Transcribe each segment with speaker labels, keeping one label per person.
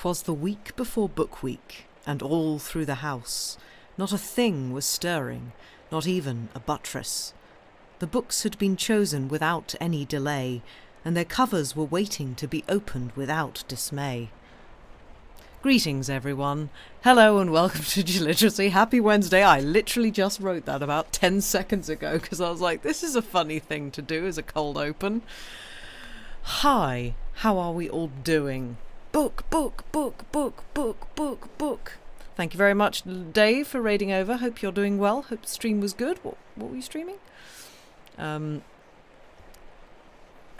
Speaker 1: 'Twas the week before Book Week, and all through the house not a thing was stirring, not even a buttress. The books had been chosen without any delay, and their covers were waiting to be opened without dismay. Greetings, everyone. Hello and welcome to Deliteracy. Happy Wednesday. I literally just wrote that about 10 seconds ago because I was like, this is a funny thing to do as a cold open. Hi, how are we all doing? Book. Thank you very much, Dave, for raiding over. Hope you're doing well. Hope the stream was good. What were you streaming? Hello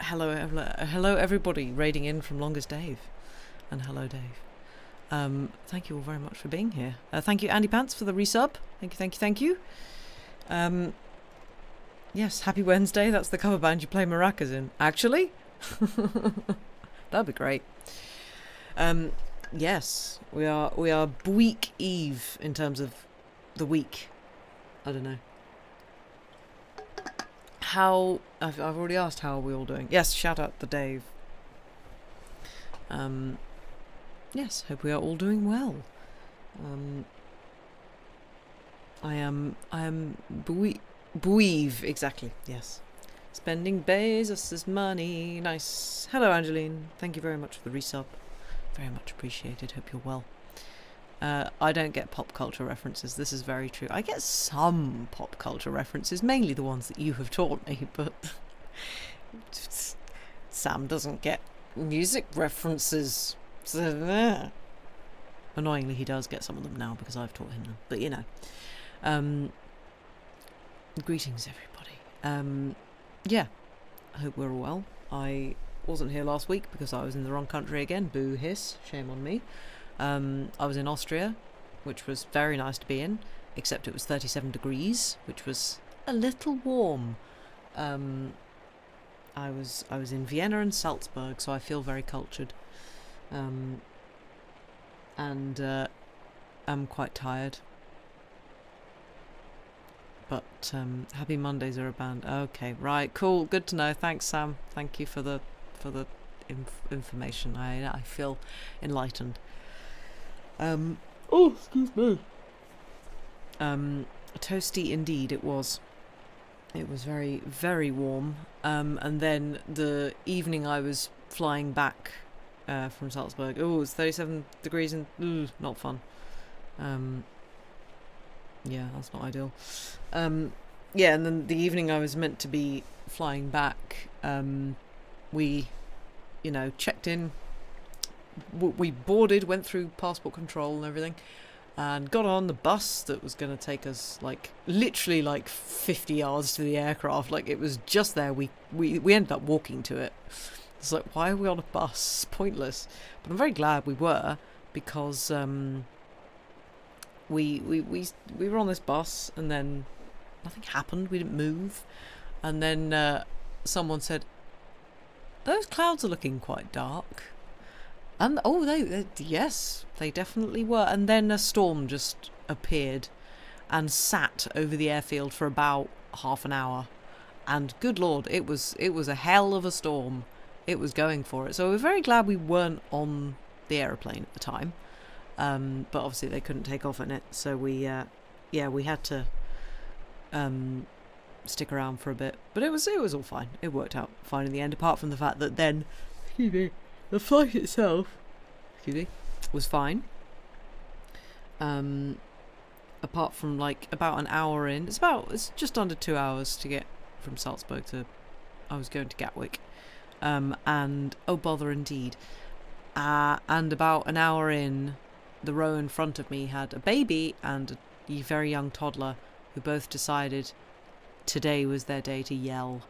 Speaker 1: everybody raiding in from Longest Dave. And hello, Dave. Thank you all very much for being here. Thank you, Andy Pants, for the resub. Thank you. Yes, happy Wednesday. That's the cover band you play maracas in. Actually? That'd be great. Yes, we are week eve in terms of the week. I don't know. I've already asked how are we all doing. Yes, shout out to Dave. Yes, hope we are all doing well. I am buive, exactly, yes. Spending Bezos' money, nice. Hello, Angeline. Thank you very much for the resub. Very much appreciated. Hope you're well. I don't get pop culture references. This is very true. I get some pop culture references, mainly the ones that you have taught me, but Sam doesn't get music references. Annoyingly, he does get some of them now because I've taught him them. But, you know. Greetings, everybody. Yeah, I hope we're all well. I wasn't here last week because I was in the wrong country again. Boo hiss, shame on me. I was in Austria, which was very nice to be in, except it was 37 degrees, which was a little warm. I was in Vienna and Salzburg, so I feel very cultured. And I'm quite tired. But happy Mondays are a band. Okay, right, cool, good to know. Thanks, Sam. Thank you for the information. I feel enlightened. Oh, excuse me. Toasty indeed it was. It was very, very warm. And then the evening I was flying back from Salzburg. Oh, it's 37 degrees and not fun. Yeah, that's not ideal. Yeah, and then the evening I was meant to be flying back, we, checked in. We boarded, went through passport control and everything, and got on the bus that was going to take us, literally 50 yards to the aircraft. It was just there. We ended up walking to it. It's like, why are we on a bus? It's pointless. But I'm very glad we were, because we were on this bus, and then nothing happened. We didn't move, and then someone said, "Those clouds are looking quite dark." And yes, they definitely were. And then a storm just appeared and sat over the airfield for about half an hour. And good Lord, it was a hell of a storm. It was going for it. So we're very glad we weren't on the aeroplane at the time. But obviously they couldn't take off in it. So we had to stick around for a bit. But it was all fine. It worked out fine in the end, apart from the fact that then, the flight itself, was fine. Apart from about an hour in, it's just under 2 hours to get from Salzburg to, I was going to Gatwick, and oh bother indeed. And about an hour in, the row in front of me had a baby and a very young toddler who both decided today was their day to yell,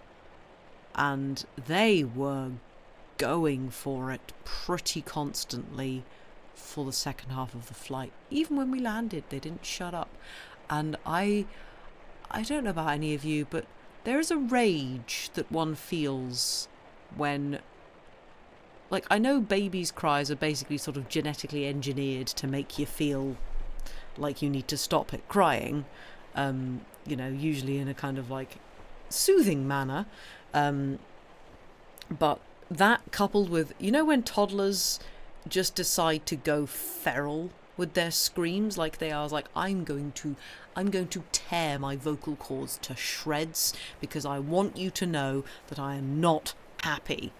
Speaker 1: and they were going for it pretty constantly for the second half of the flight. Even when we landed, they didn't shut up. And I don't know about any of you, but there is a rage that one feels when, I know babies' cries are basically sort of genetically engineered to make you feel like you need to stop it crying, usually in a kind of soothing manner, but that coupled with, when toddlers just decide to go feral with their screams like they are. I was like, I'm going to tear my vocal cords to shreds because I want you to know that I am not happy.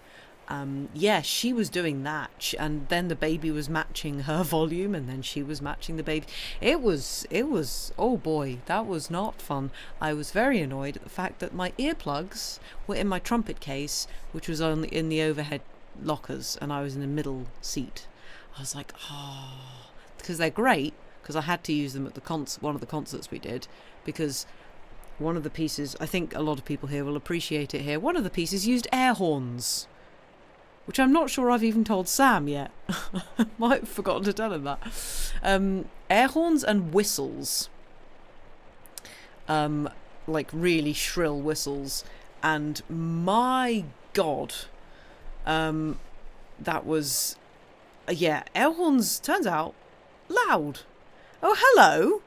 Speaker 1: Yeah, she was doing that, and then the baby was matching her volume, and then she was matching the baby. It was, oh boy, that was not fun. I was very annoyed at the fact that my earplugs were in my trumpet case, which was only in the overhead lockers, and I was in the middle seat. I was like, oh, because they're great, because I had to use them at the one of the concerts we did, because one of the pieces, I think a lot of people here will appreciate it here, one of the pieces used air horns, which I'm not sure I've even told Sam yet. Might have forgotten to tell him that. Air horns and whistles. Like really shrill whistles. And my God, that was... yeah, air horns, turns out, loud. Oh, hello.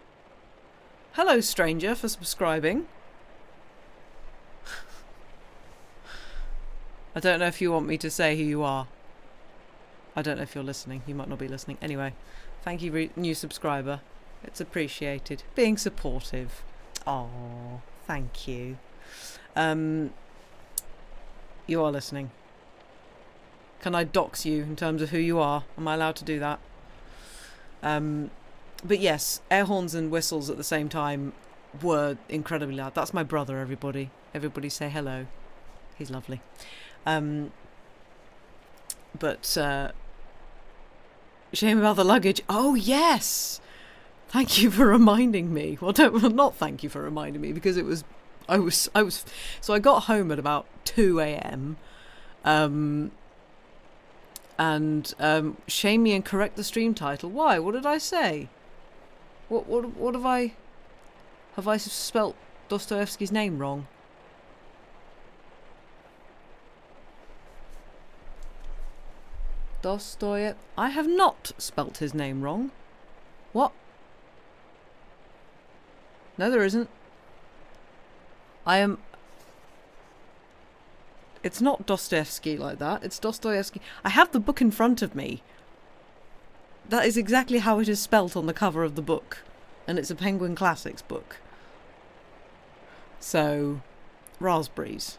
Speaker 1: Hello, stranger, for subscribing. I don't know if you want me to say who you are. I don't know if you're listening. You might not be listening. Anyway, thank you, new subscriber. It's appreciated. Being supportive. Oh, thank you. You are listening. Can I dox you in terms of who you are? Am I allowed to do that? But yes, air horns and whistles at the same time were incredibly loud. That's my brother, everybody. Everybody say hello. He's lovely. But shame about the luggage. Oh yes, thank you for reminding me. Well, not thank you for reminding me, because I was so I got home at about 2 a.m. And shame me and correct the stream title. Why? What did I say? What have I spelt Dostoevsky's name wrong? I have not spelt his name wrong. What? No, there isn't. It's not Dostoevsky like that. It's Dostoevsky. I have the book in front of me. That is exactly how it is spelt on the cover of the book. And it's a Penguin Classics book. So, raspberries.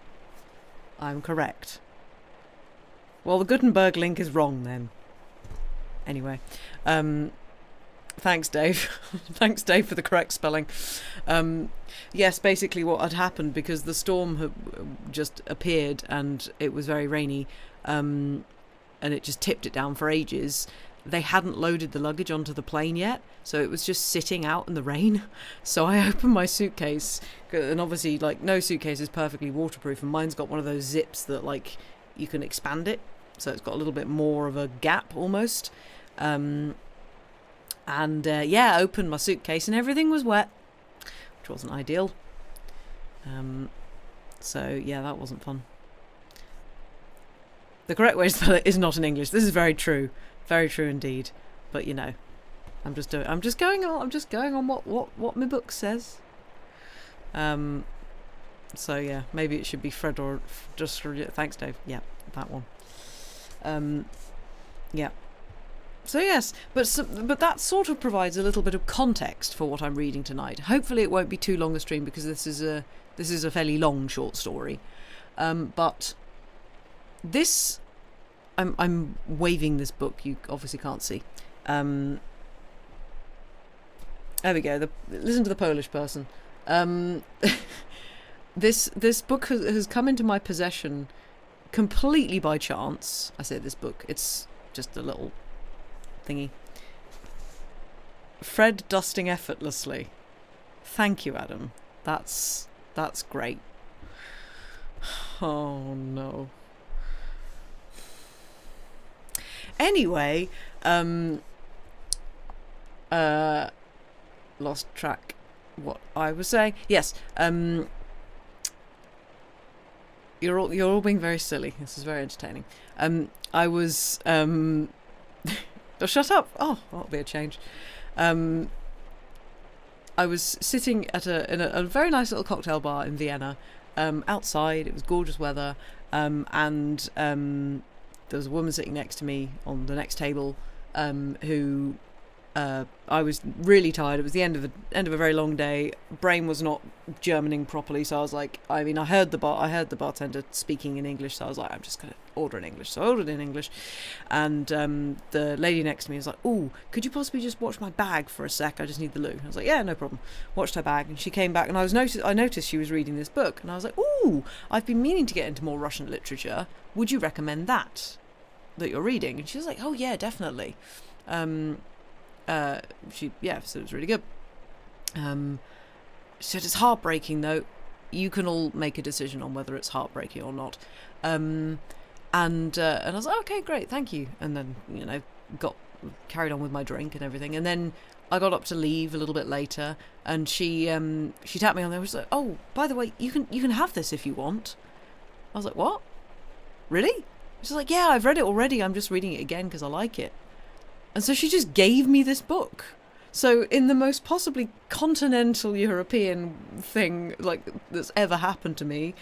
Speaker 1: I'm correct. Well, the Gutenberg link is wrong then. Anyway, thanks, Dave. Thanks, Dave, for the correct spelling. Yes, basically what had happened, because the storm had just appeared and it was very rainy, and it just tipped it down for ages. They hadn't loaded the luggage onto the plane yet, so it was just sitting out in the rain. So I opened my suitcase, and obviously, like, no suitcase is perfectly waterproof, and mine's got one of those zips that, like, you can expand it, so it's got a little bit more of a gap almost. Yeah, I opened my suitcase and everything was wet, which wasn't ideal. So yeah, that wasn't fun. The correct way to spell it is not in English. This is very true indeed. But you know, I'm just going on what my book says. So yeah, maybe it should be Fred or just thanks, Dave. Yeah, that one. Yeah. So yes, but that sort of provides a little bit of context for what I'm reading tonight. Hopefully, it won't be too long a stream, because this is a fairly long short story. But this, I'm waving this book. You obviously can't see. There we go. Listen to the Polish person. This book has come into my possession completely by chance. I say this book. It's just a little thingy. Fred dusting effortlessly. Thank you, Adam. That's great. Oh no. Anyway, lost track what I was saying. Yes, you're all being very silly. This is very entertaining. I was oh, shut up. Oh, that'll be a change. I was sitting at a very nice little cocktail bar in Vienna, outside. It was gorgeous weather, and there was a woman sitting next to me on the next table, who I was really tired. It was the end of a very long day. Brain was not Germaning properly, so I was like, I heard the bartender speaking in English, so I was like, I'm just gonna order in English. So I ordered in English, and the lady next to me was like, "Oh, could you possibly just watch my bag for a sec? I just need the loo." I was like, "Yeah, no problem." Watched her bag, and she came back, and I noticed she was reading this book, and I was like, "Oh, I've been meaning to get into more Russian literature. Would you recommend that you're reading?" And she was like, "Oh yeah, definitely." So it was really good. She said it's heartbreaking though. You can all make a decision on whether it's heartbreaking or not. And I was like, okay, great, thank you. And then carried on with my drink and everything. And then I got up to leave a little bit later, and she tapped me on there. She was like, "Oh, by the way, you can have this if you want." I was like, "What? Really?" She's like, "Yeah, I've read it already. I'm just reading it again because I like it." And so she just gave me this book. So in the most possibly continental European thing that's ever happened to me,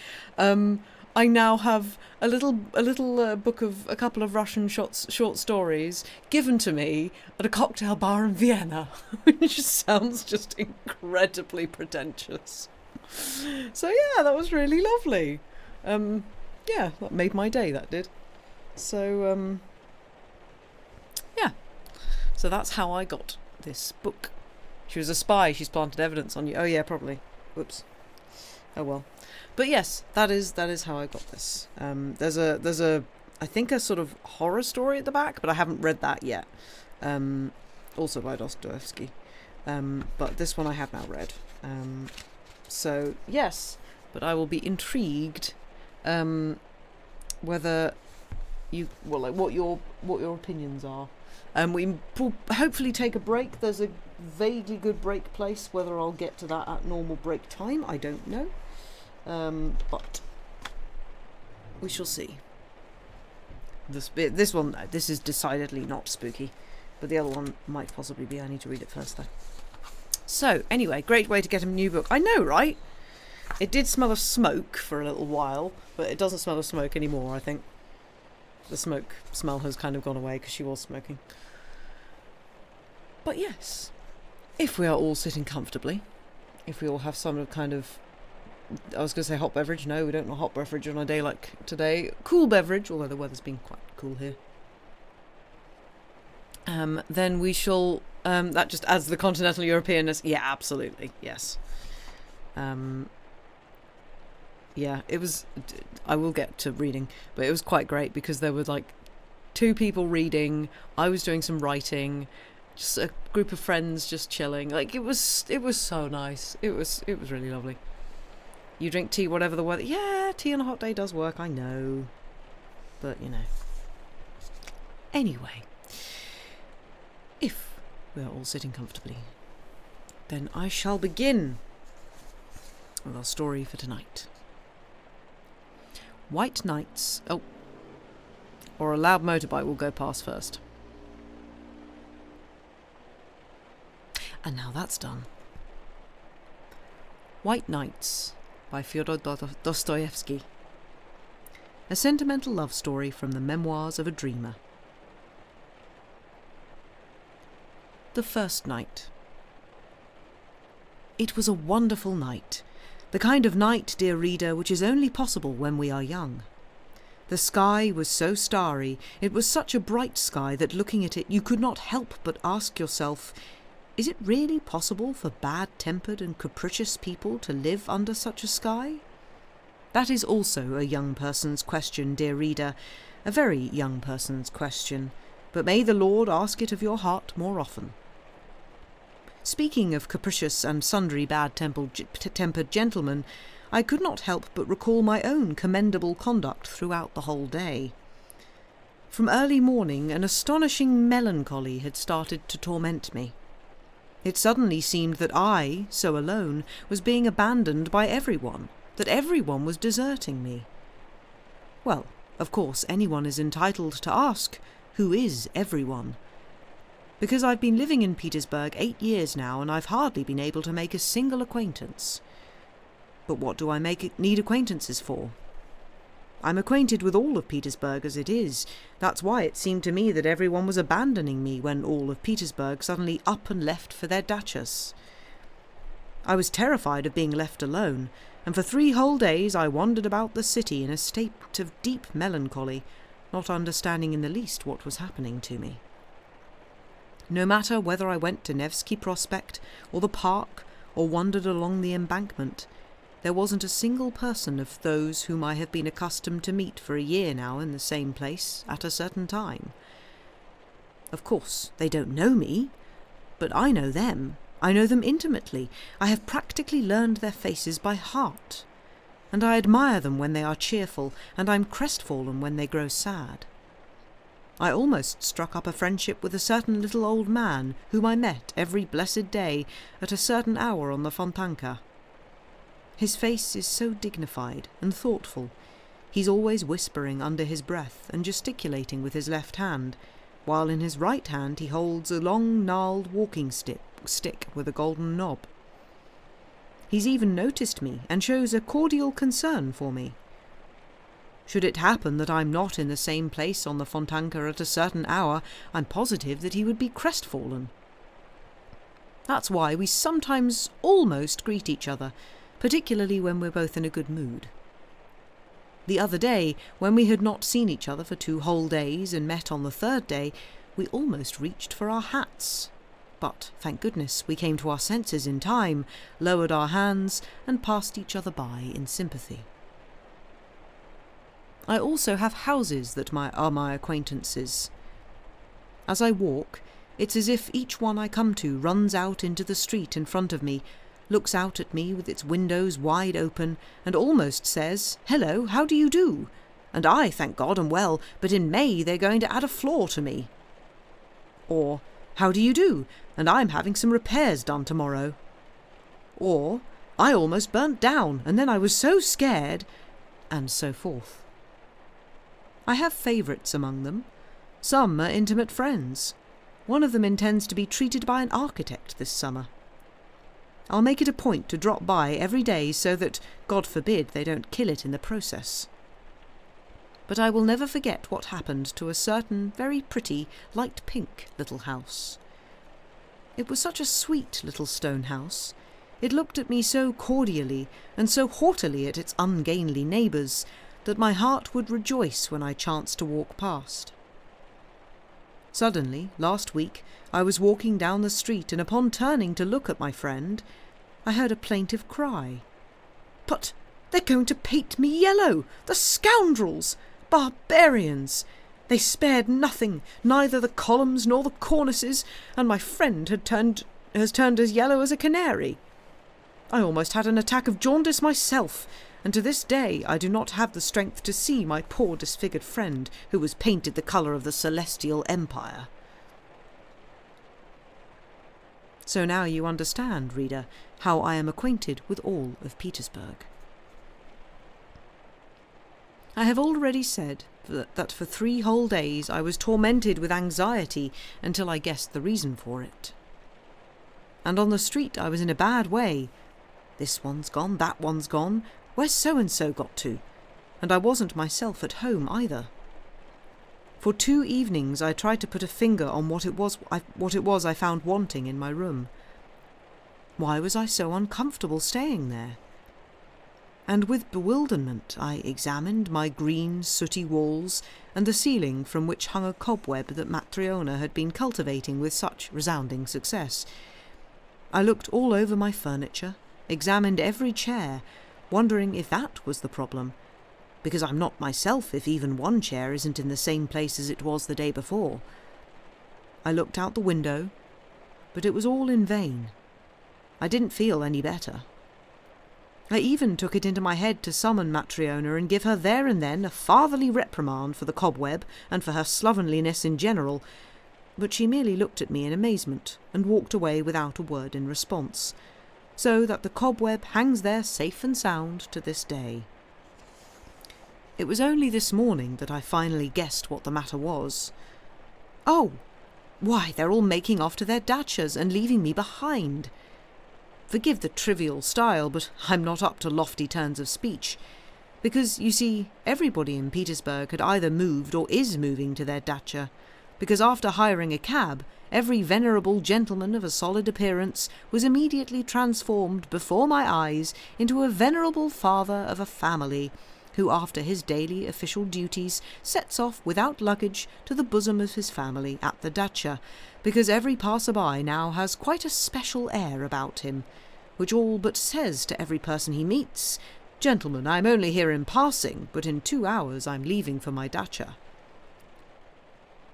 Speaker 1: I now have a little book of a couple of Russian short stories given to me at a cocktail bar in Vienna, which sounds just incredibly pretentious. So yeah, that was really lovely. That made my day. That did. So yeah. So that's how I got this book. She was a spy. She's planted evidence on you. Oh yeah, probably. Whoops. Oh well. But yes, that is how I got this. There's a I think a sort of horror story at the back, but I haven't read that yet. Also by Dostoevsky. But this one I have now read. So yes, but I will be intrigued whether what your opinions are. We will hopefully take a break. There's a vaguely good break place. Whether I'll get to that at normal break time, I don't know. But we shall see. This is decidedly not spooky, but the other one might possibly be. I need to read it first though. So anyway, great way to get a new book. I know, right? It did smell of smoke for a little while, but it doesn't smell of smoke anymore, I think. The smoke smell has kind of gone away because she was smoking. But yes, if we are all sitting comfortably, if we all have some kind of, I was going to say hot beverage. No, we don't want hot beverage on a day like today. Cool beverage, although the weather's been quite cool here. Then we shall, that just adds the continental Europeanness. Yeah, absolutely, yes. Yeah, it was, I will get to reading, but it was quite great because there were two people reading, I was doing some writing, just a group of friends just chilling. It was so nice. It was really lovely. You drink tea whatever the weather. Yeah, tea on a hot day does work, I know. But, Anyway, if we are all sitting comfortably, then I shall begin with our story for tonight. White nights. Oh, or a loud motorbike will go past first. And now that's done. White Nights by Fyodor Dostoevsky. A sentimental love story from the memoirs of a dreamer. The first night. It was a wonderful night. The kind of night, dear reader, which is only possible when we are young. The sky was so starry, it was such a bright sky that looking at it you could not help but ask yourself, is it really possible for bad-tempered and capricious people to live under such a sky? That is also a young person's question, dear reader, a very young person's question, but may the Lord ask it of your heart more often. Speaking of capricious and sundry bad-tempered gentlemen, I could not help but recall my own commendable conduct throughout the whole day. From early morning an astonishing melancholy had started to torment me. It suddenly seemed that I, so alone, was being abandoned by everyone, that everyone was deserting me. Well, of course, anyone is entitled to ask, who is everyone? Because I've been living in Petersburg 8 years now, and I've hardly been able to make a single acquaintance. But what do I need acquaintances for? I'm acquainted with all of Petersburg as it is. That's why it seemed to me that everyone was abandoning me when all of Petersburg suddenly up and left for their dachas. I was terrified of being left alone, and for 3 whole days I wandered about the city in a state of deep melancholy, not understanding in the least what was happening to me. No matter whether I went to Nevsky Prospect or the park or wandered along the embankment, there wasn't a single person of those whom I have been accustomed to meet for a year now in the same place at a certain time. Of course, they don't know me, but I know them. I know them intimately. I have practically learned their faces by heart, and I admire them when they are cheerful, and I'm crestfallen when they grow sad. I almost struck up a friendship with a certain little old man whom I met every blessed day at a certain hour on the Fontanka. His face is so dignified and thoughtful. He's always whispering under his breath and gesticulating with his left hand, while in his right hand he holds a long gnarled walking stick with a golden knob. He's even noticed me and shows a cordial concern for me. Should it happen that I'm not in the same place on the Fontanka at a certain hour, I'm positive that he would be crestfallen. That's why we sometimes almost greet each other, particularly when we're both in a good mood. The other day, when we had not seen each other for 2 whole days and met on the 3rd day, we almost reached for our hats. But, thank goodness, we came to our senses in time, lowered our hands, and passed each other by in sympathy. I also have houses that are my acquaintances. As I walk, it's as if each one I come to runs out into the street in front of me, looks out at me with its windows wide open, and almost says, "Hello, how do you do?" And I, thank God, am well, but in May they're going to add a floor to me. Or, "How do you do? And I'm having some repairs done tomorrow." Or, "I almost burnt down, and then I was so scared," and so forth. I have favourites among them. Some are intimate friends. One of them intends to be treated by an architect this summer. I'll make it a point to drop by every day so that, God forbid, they don't kill it in the process. But I will never forget what happened to a certain very pretty, light pink little house. It was such a sweet little stone house. It looked at me so cordially and so haughtily at its ungainly neighbours that my heart would rejoice when I chanced to walk past. Suddenly, last week, I was walking down the street, and upon turning to look at my friend, I heard a plaintive cry. "But they're going to paint me yellow! The scoundrels! Barbarians! They spared nothing, neither the columns nor the cornices, and my friend has turned as yellow as a canary. I almost had an attack of jaundice myself, and to this day I do not have the strength to see my poor disfigured friend, who was painted the colour of the Celestial Empire." So now you understand, reader, how I am acquainted with all of Petersburg. I have already said that for 3 whole days I was tormented with anxiety until I guessed the reason for it. And on the street I was in a bad way. This one's gone, that one's gone, where's so-and-so got to? And I wasn't myself at home either. For 2 evenings I tried to put a finger on what it was I found wanting in my room. Why was I so uncomfortable staying there? And with bewilderment I examined my green, sooty walls and the ceiling from which hung a cobweb that Matryona had been cultivating with such resounding success. I looked all over my furniture, examined every chair, wondering if that was the problem, because I'm not myself if even one chair isn't in the same place as it was the day before. I looked out the window, but it was all in vain. I didn't feel any better. I even took it into my head to summon Matryona and give her there and then a fatherly reprimand for the cobweb and for her slovenliness in general, but she merely looked at me in amazement and walked away without a word in response, so that the cobweb hangs there safe and sound to this day. It was only this morning that I finally guessed what the matter was. Oh! Why, they're all making off to their dachas and leaving me behind. Forgive the trivial style, but I'm not up to lofty turns of speech. Because, you see, everybody in Petersburg had either moved or is moving to their dacha, because after hiring a cab, every venerable gentleman of a solid appearance was immediately transformed before my eyes into a venerable father of a family, who after his daily official duties sets off without luggage to the bosom of his family at the dacha, because every passer-by now has quite a special air about him, which all but says to every person he meets, "Gentlemen, I'm only here in passing, but in 2 hours I'm leaving for my dacha."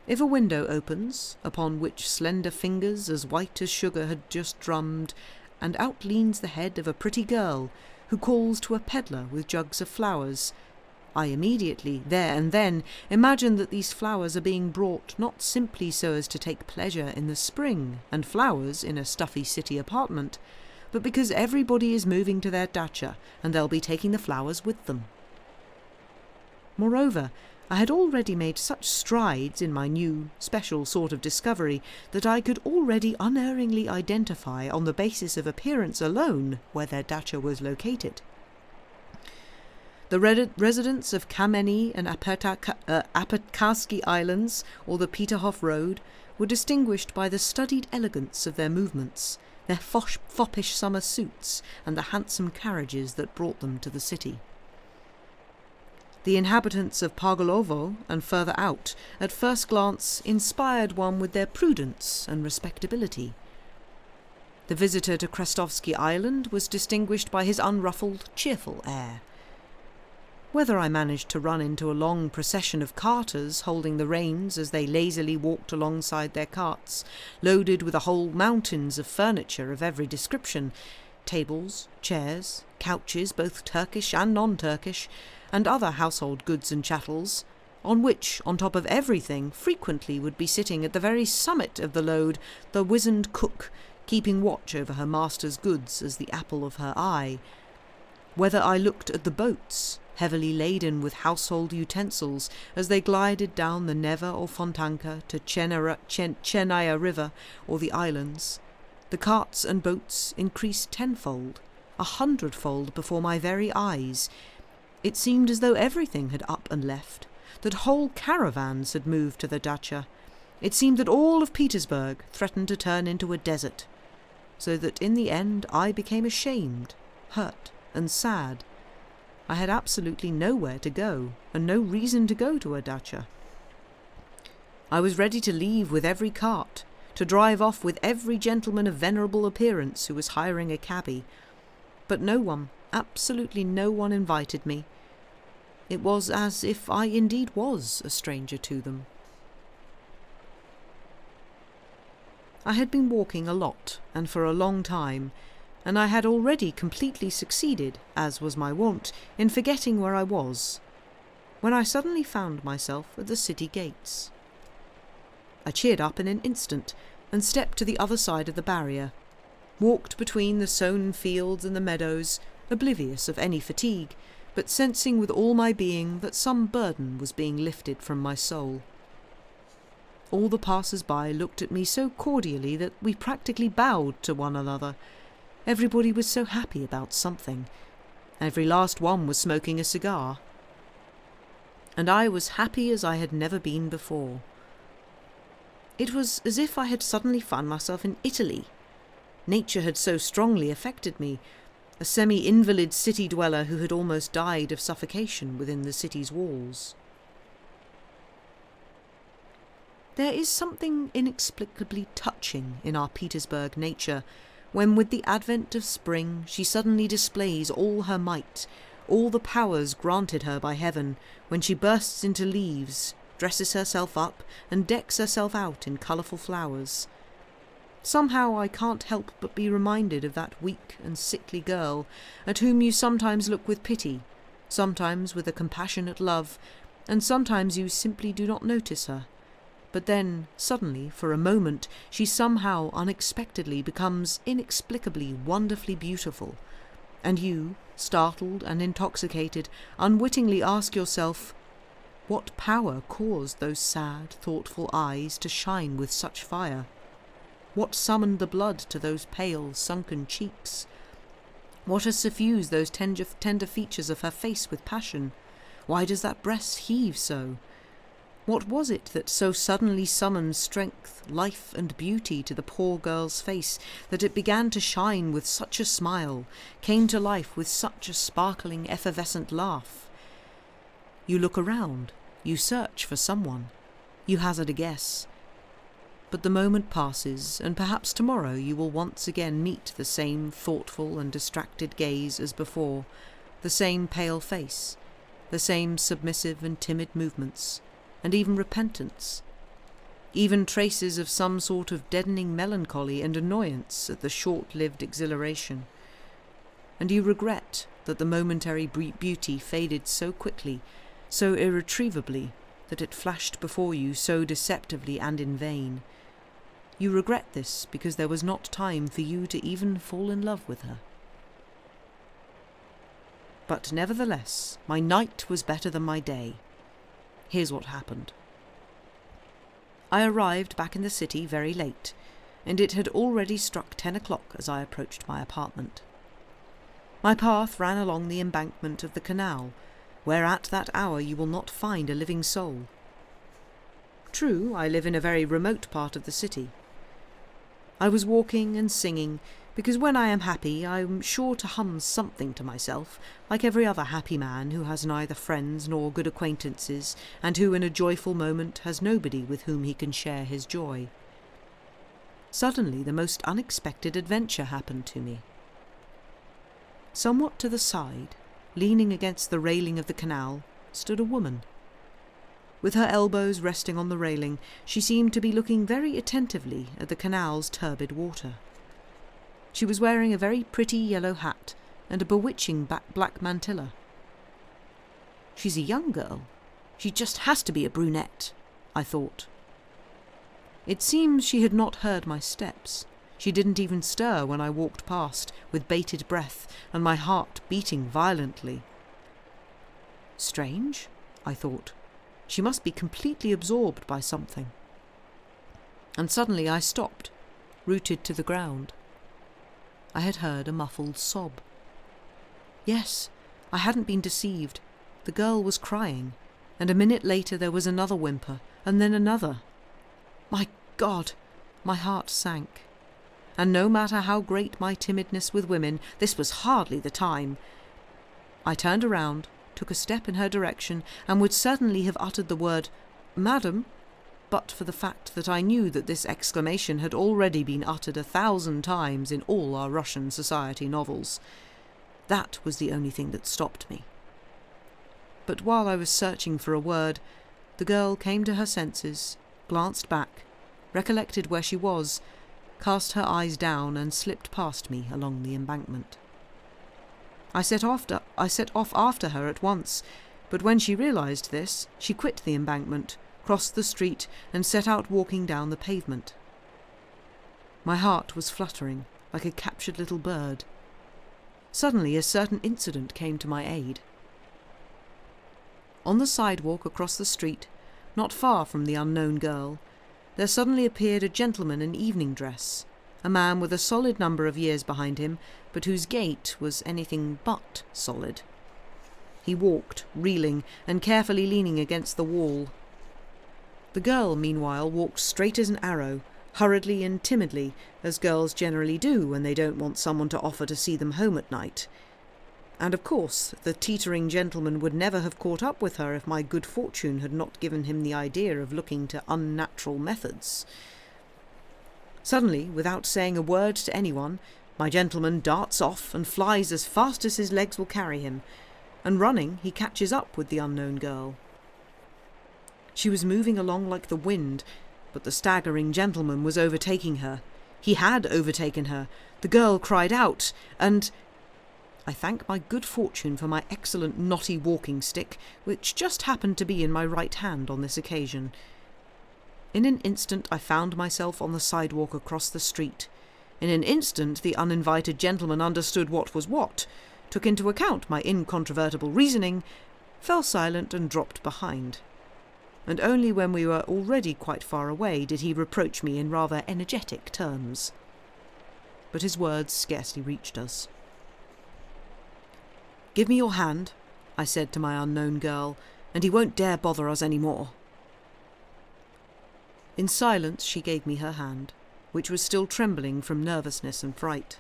Speaker 1: If a window opens, upon which slender fingers as white as sugar had just drummed, and out leans the head of a pretty girl, who calls to a peddler with jugs of flowers, I immediately, there and then, imagine that these flowers are being brought not simply so as to take pleasure in the spring and flowers in a stuffy city apartment, but because everybody is moving to their dacha, and they'll be taking the flowers with them. Moreover, I had already made such strides in my new, special sort of discovery that I could already unerringly identify on the basis of appearance alone where their dacha was located. The residents of Kameny and Apetkarsky Islands, or the Peterhof Road, were distinguished by the studied elegance of their movements, their foppish summer suits, and the handsome carriages that brought them to the city. The inhabitants of Pargolovo and further out, at first glance, inspired one with their prudence and respectability. The visitor to Krestovsky Island was distinguished by his unruffled, cheerful air. Whether I managed to run into a long procession of carters holding the reins as they lazily walked alongside their carts, loaded with whole mountains of furniture of every description, tables, chairs, couches, both Turkish and non-Turkish, and other household goods and chattels, on which, on top of everything, frequently would be sitting at the very summit of the load the wizened cook, keeping watch over her master's goods as the apple of her eye. Whether I looked at the boats, heavily laden with household utensils, as they glided down the Neva or Fontanka to Chernaya River or the islands, the carts and boats increased tenfold, 100-fold before my very eyes. It seemed as though everything had up and left, that whole caravans had moved to the dacha. It seemed that all of Petersburg threatened to turn into a desert, so that in the end I became ashamed, hurt, and sad. I had absolutely nowhere to go, and no reason to go to a dacha. I was ready to leave with every cart, to drive off with every gentleman of venerable appearance who was hiring a cabby, but no one, absolutely no one, invited me. It was as if I indeed was a stranger to them. I had been walking a lot, and for a long time, and I had already completely succeeded, as was my wont, in forgetting where I was, when I suddenly found myself at the city gates. I cheered up in an instant, and stepped to the other side of the barrier, walked between the sown fields and the meadows, oblivious of any fatigue, but sensing with all my being that some burden was being lifted from my soul. All the passers-by looked at me so cordially that we practically bowed to one another. Everybody was so happy about something. Every last one was smoking a cigar. And I was happy as I had never been before. It was as if I had suddenly found myself in Italy. Nature had so strongly affected me, a semi-invalid city dweller who had almost died of suffocation within the city's walls. There is something inexplicably touching in our Petersburg nature, when with the advent of spring she suddenly displays all her might, all the powers granted her by heaven, when she bursts into leaves, dresses herself up, and decks herself out in colourful flowers. Somehow I can't help but be reminded of that weak and sickly girl, at whom you sometimes look with pity, sometimes with a compassionate love, and sometimes you simply do not notice her. But then, suddenly, for a moment, she somehow unexpectedly becomes inexplicably wonderfully beautiful, and you, startled and intoxicated, unwittingly ask yourself, what power caused those sad, thoughtful eyes to shine with such fire? What summoned the blood to those pale, sunken cheeks? What has suffused those tender features of her face with passion? Why does that breast heave so? What was it that so suddenly summoned strength, life and beauty to the poor girl's face, that it began to shine with such a smile, came to life with such a sparkling, effervescent laugh? You look around, you search for someone, you hazard a guess. But the moment passes, and perhaps tomorrow you will once again meet the same thoughtful and distracted gaze as before, the same pale face, the same submissive and timid movements, and even repentance, even traces of some sort of deadening melancholy and annoyance at the short-lived exhilaration. And you regret that the momentary beauty faded so quickly, so irretrievably, that it flashed before you so deceptively and in vain. You regret this because there was not time for you to even fall in love with her. But nevertheless, my night was better than my day. Here's what happened. I arrived back in the city very late, and it had already struck 10 o'clock as I approached my apartment. My path ran along the embankment of the canal, where at that hour you will not find a living soul. True, I live in a very remote part of the city. I was walking and singing, because when I am happy I am sure to hum something to myself, like every other happy man who has neither friends nor good acquaintances, and who in a joyful moment has nobody with whom he can share his joy. Suddenly the most unexpected adventure happened to me. Somewhat to the side, leaning against the railing of the canal, stood a woman. With her elbows resting on the railing, she seemed to be looking very attentively at the canal's turbid water. She was wearing a very pretty yellow hat and a bewitching black mantilla. She's a young girl. She just has to be a brunette, I thought. It seems she had not heard my steps. She didn't even stir when I walked past, with bated breath and my heart beating violently. Strange, I thought. She must be completely absorbed by something. And suddenly I stopped, rooted to the ground. I had heard a muffled sob. Yes, I hadn't been deceived. The girl was crying, and a minute later there was another whimper, and then another. My God! My heart sank. And no matter how great my timidness with women, this was hardly the time. I turned around, took a step in her direction, and would certainly have uttered the word, "Madam," but for the fact that I knew that this exclamation had already been uttered 1,000 times in all our Russian society novels. That was the only thing that stopped me. But while I was searching for a word, the girl came to her senses, glanced back, recollected where she was, cast her eyes down and slipped past me along the embankment. I set off after her at once, but when she realised this, she quit the embankment, crossed the street, and set out walking down the pavement. My heart was fluttering, like a captured little bird. Suddenly a certain incident came to my aid. On the sidewalk across the street, not far from the unknown girl, there suddenly appeared a gentleman in evening dress, a man with a solid number of years behind him, but whose gait was anything but solid. He walked, reeling, and carefully leaning against the wall. The girl, meanwhile, walked straight as an arrow, hurriedly and timidly, as girls generally do when they don't want someone to offer to see them home at night. And of course, the teetering gentleman would never have caught up with her if my good fortune had not given him the idea of looking to unnatural methods. Suddenly, without saying a word to anyone, my gentleman darts off and flies as fast as his legs will carry him, and running, he catches up with the unknown girl. She was moving along like the wind, but the staggering gentleman was overtaking her. He had overtaken her. The girl cried out, and I thank my good fortune for my excellent knotty walking stick, which just happened to be in my right hand on this occasion. In an instant I found myself on the sidewalk across the street. In an instant the uninvited gentleman understood what was what, took into account my incontrovertible reasoning, fell silent and dropped behind. And only when we were already quite far away did he reproach me in rather energetic terms. But his words scarcely reached us. "Give me your hand," I said to my unknown girl, "and he won't dare bother us any more." In silence she gave me her hand, which was still trembling from nervousness and fright.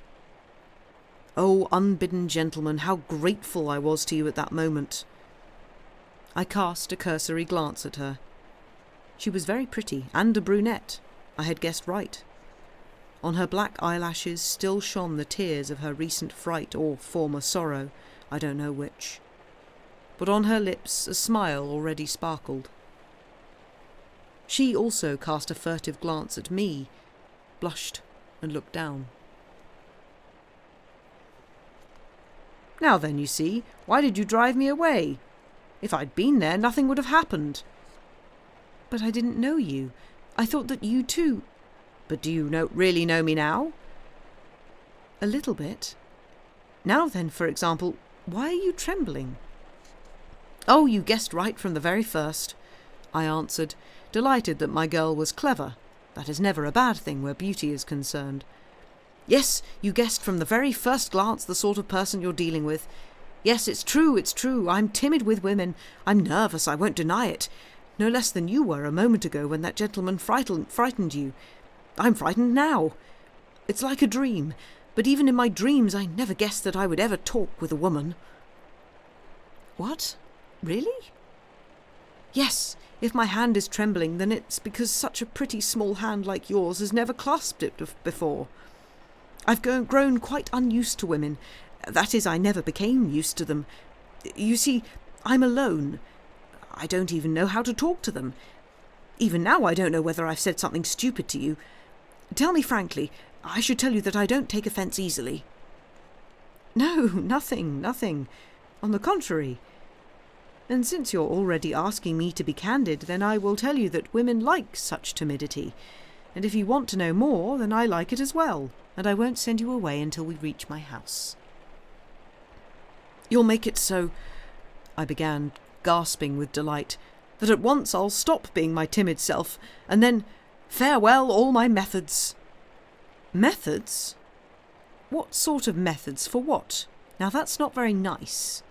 Speaker 1: Oh, unbidden gentleman, how grateful I was to you at that moment. I cast a cursory glance at her. She was very pretty, and a brunette. I had guessed right. On her black eyelashes still shone the tears of her recent fright or former sorrow, I don't know which. But on her lips a smile already sparkled. She also cast a furtive glance at me, blushed, and looked down. "Now then, you see, why did you drive me away? If I'd been there, nothing would have happened." "But I didn't know you. I thought that you too—" "But do you really know me now?" "A little bit. Now then, for example, why are you trembling?" "Oh, you guessed right from the very first," I answered, delighted that my girl was clever. That is never a bad thing where beauty is concerned. "Yes, you guessed from the very first glance the sort of person you're dealing with. Yes, it's true. I'm timid with women. I'm nervous, I won't deny it. No less than you were a moment ago when that gentleman frightened you. I'm frightened now. It's like a dream, but even in my dreams I never guessed that I would ever talk with a woman." "What? Really?" "Yes, if my hand is trembling, then it's because such a pretty small hand like yours has never clasped it before. I've grown quite unused to women. That is, I never became used to them. You see, I'm alone. I don't even know how to talk to them. Even now I don't know whether I've said something stupid to you. Tell me frankly, I should tell you that I don't take offence easily." "No, nothing. On the contrary. And since you're already asking me to be candid, then I will tell you that women like such timidity. And if you want to know more, then I like it as well, and I won't send you away until we reach my house." "You'll make it so," I began, gasping with delight, "that at once I'll stop being my timid self, and then farewell all my methods." "Methods? What sort of methods? For what? Now that's not very nice."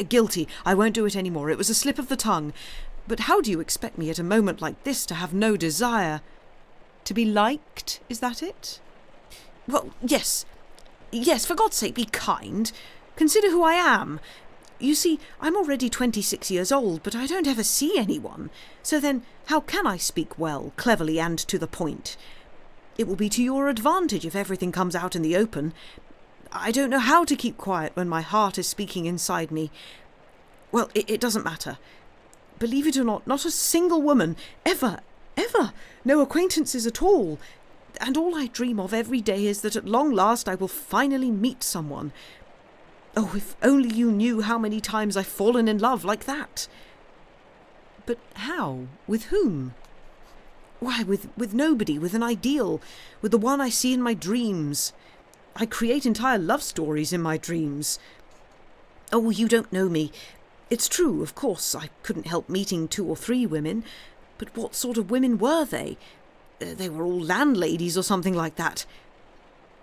Speaker 1: "Guilty. I won't do it any more. It was a slip of the tongue. But how do you expect me at a moment like this to have no desire—" "To be liked, is that it?" "Well, yes, for God's sake, be kind. Consider who I am. You see, I'm already 26 years old, but I don't ever see anyone. So then, how can I speak well, cleverly, and to the point? It will be to your advantage if everything comes out in the open. I don't know how to keep quiet when my heart is speaking inside me. Well, it doesn't matter. Believe it or not a single woman, ever, no acquaintances at all. And all I dream of every day is that at long last I will finally meet someone. Oh, if only you knew how many times I've fallen in love like that." "But how? With whom?" "Why, with nobody, with an ideal, with the one I see in my dreams. I create entire love stories in my dreams. Oh, you don't know me. It's true, of course, I couldn't help meeting 2 or 3 women, but what sort of women were they? They were all landladies or something like that.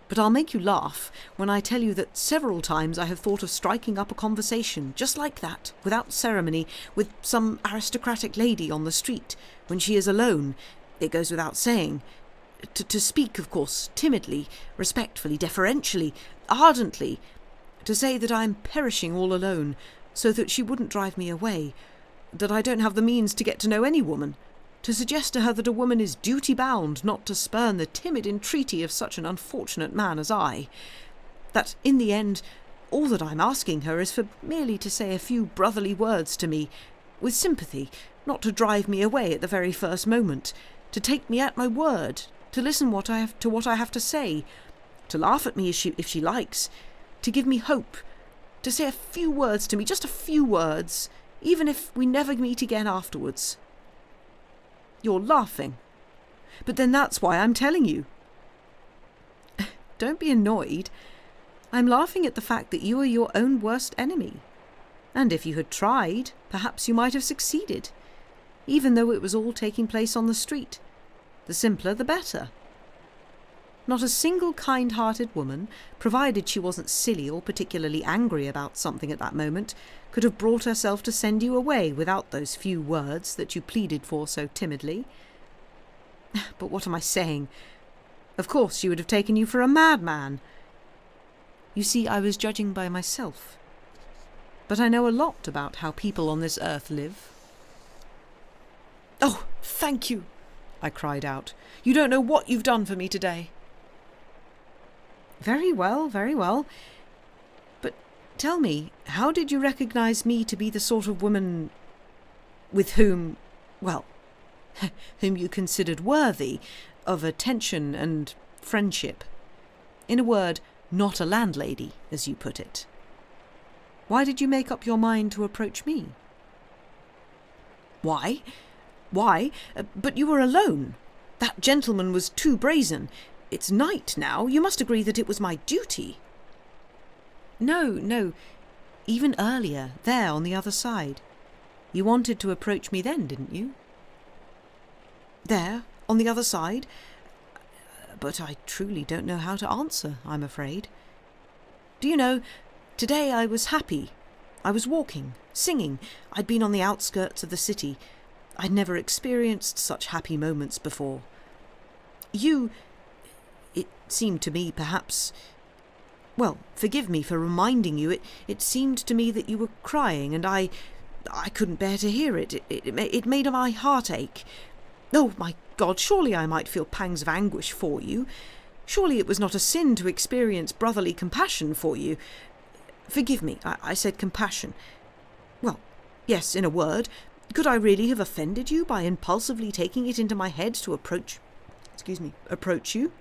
Speaker 1: But I'll make you laugh when I tell you that several times I have thought of striking up a conversation, just like that, without ceremony, with some aristocratic lady on the street, when she is alone. It goes without saying. To speak, of course, timidly, respectfully, deferentially, ardently. To say that I'm perishing all alone, so that she wouldn't drive me away, that I don't have the means to get to know any woman. To suggest to her that a woman is duty-bound not to spurn the timid entreaty of such an unfortunate man as I. That, in the end, all that I'm asking her is for merely to say a few brotherly words to me, with sympathy, not to drive me away at the very first moment, to take me at my word, to listen to what I have to say, to laugh at me if she likes, to give me hope, to say a few words to me, just a few words, even if we never meet again afterwards." "You're laughing. But then that's why I'm telling you." "Don't be annoyed. I'm laughing at the fact that you are your own worst enemy. And if you had tried, perhaps you might have succeeded, even though it was all taking place on the street. The simpler, the better." Not a single kind-hearted woman, provided she wasn't silly or particularly angry about something at that moment, could have brought herself to send you away without those few words that you pleaded for so timidly. But what am I saying? Of course she would have taken you for a madman. You see, I was judging by myself. But I know a lot about how people on this earth live. "Oh, thank you," I cried out. "You don't know what you've done for me today." Very well, very well. But tell me, how did you recognise me to be the sort of woman with whom, well, whom you considered worthy of attention and friendship? In a word, not a landlady, as you put it. Why did you make up your mind to approach me? Why? But you were alone. That gentleman was too brazen. It's night now. You must agree that it was my duty. No. Even earlier, there on the other side. You wanted to approach me then, didn't you? There, on the other side? But I truly don't know how to answer, I'm afraid. Do you know, today I was happy. I was walking, singing. I'd been on the outskirts of the city. I'd never experienced such happy moments before. It seemed to me perhaps... Well, forgive me for reminding you, it seemed to me that you were crying, and I couldn't bear to hear it. It made my heart ache. Oh, my God, surely I might feel pangs of anguish for you. Surely it was not a sin to experience brotherly compassion for you. Forgive me, I said compassion. Well, yes, in a word, could I really have offended you by impulsively taking it into my head to approach you?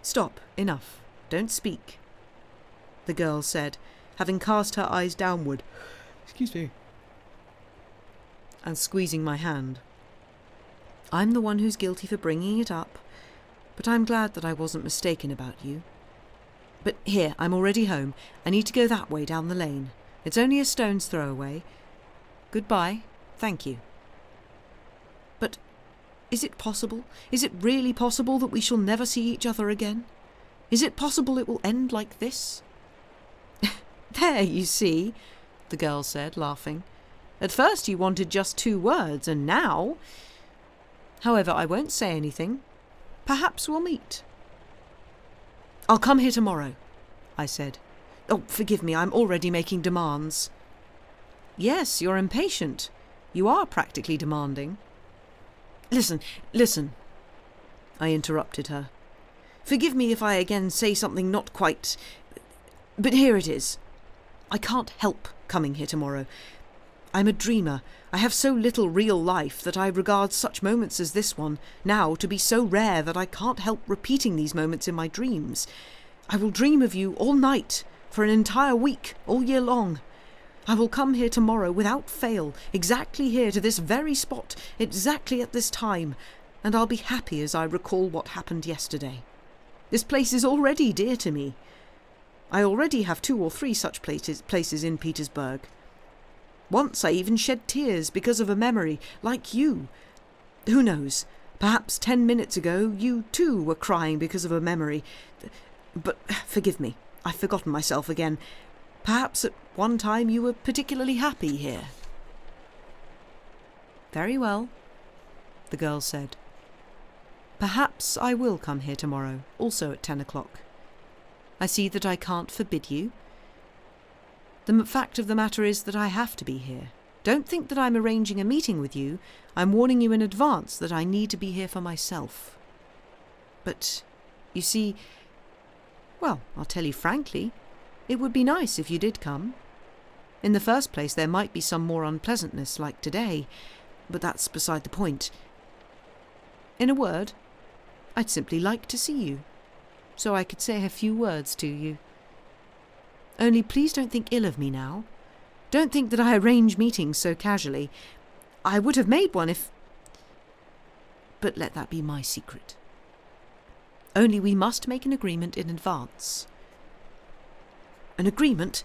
Speaker 1: Stop, enough. Don't speak, the girl said, having cast her eyes downward. And squeezing my hand. I'm the one who's guilty for bringing it up, but I'm glad that I wasn't mistaken about you. But here, I'm already home. I need to go that way down the lane. It's only a stone's throw away. Goodbye. Thank you. But is it possible? Is it really possible that we shall never see each other again? Is it possible it will end like this? There, you see, the girl said, laughing. At first you wanted just 2 words, and now... However, I won't say anything. Perhaps we'll meet. I'll come here tomorrow, I said. Oh, forgive me, I'm already making demands. Yes, you're impatient. You are practically demanding. Listen, I interrupted her. Forgive me if I again say something not quite... But here it is. I can't help coming here tomorrow. I'm a dreamer. I have so little real life that I regard such moments as this one now to be so rare that I can't help repeating these moments in my dreams. I will dream of you all night, for an entire week, all year long. I will come here tomorrow without fail, exactly here to this very spot, exactly at this time, and I'll be happy as I recall what happened yesterday. This place is already dear to me. I already have 2 or 3 such places in Petersburg. Once I even shed tears because of a memory, like you. Who knows? Perhaps 10 minutes ago you too were crying because of a memory. But forgive me, I've forgotten myself again. Perhaps at one time you were particularly happy here. Very well, the girl said. Perhaps I will come here tomorrow, also at 10 o'clock. I see that I can't forbid you. The fact of the matter is that I have to be here. Don't think that I'm arranging a meeting with you. I'm warning you in advance that I need to be here for myself. But, you see, well, I'll tell you frankly, it would be nice if you did come. In the first place, there might be some more unpleasantness like today, but that's beside the point. In a word, I'd simply like to see you, so I could say a few words to you. Only please don't think ill of me now. Don't think that I arrange meetings so casually. I would have made one if... But let that be my secret. Only we must make an agreement in advance. An agreement?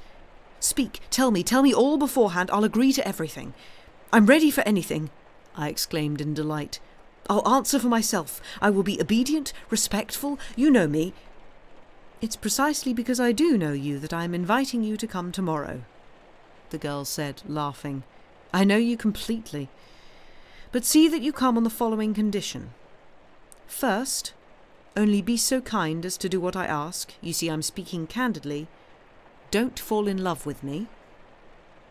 Speaker 1: Speak, tell me all beforehand. I'll agree to everything. I'm ready for anything, I exclaimed in delight.
Speaker 2: I'll answer for myself. I will be obedient, respectful. You know me.
Speaker 1: It's precisely because I do know you that I am inviting you to come tomorrow, the girl said, laughing. I know you completely. But see that you come on the following condition. First, only be so kind as to do what I ask. You see, I'm speaking candidly. Don't fall in love with me.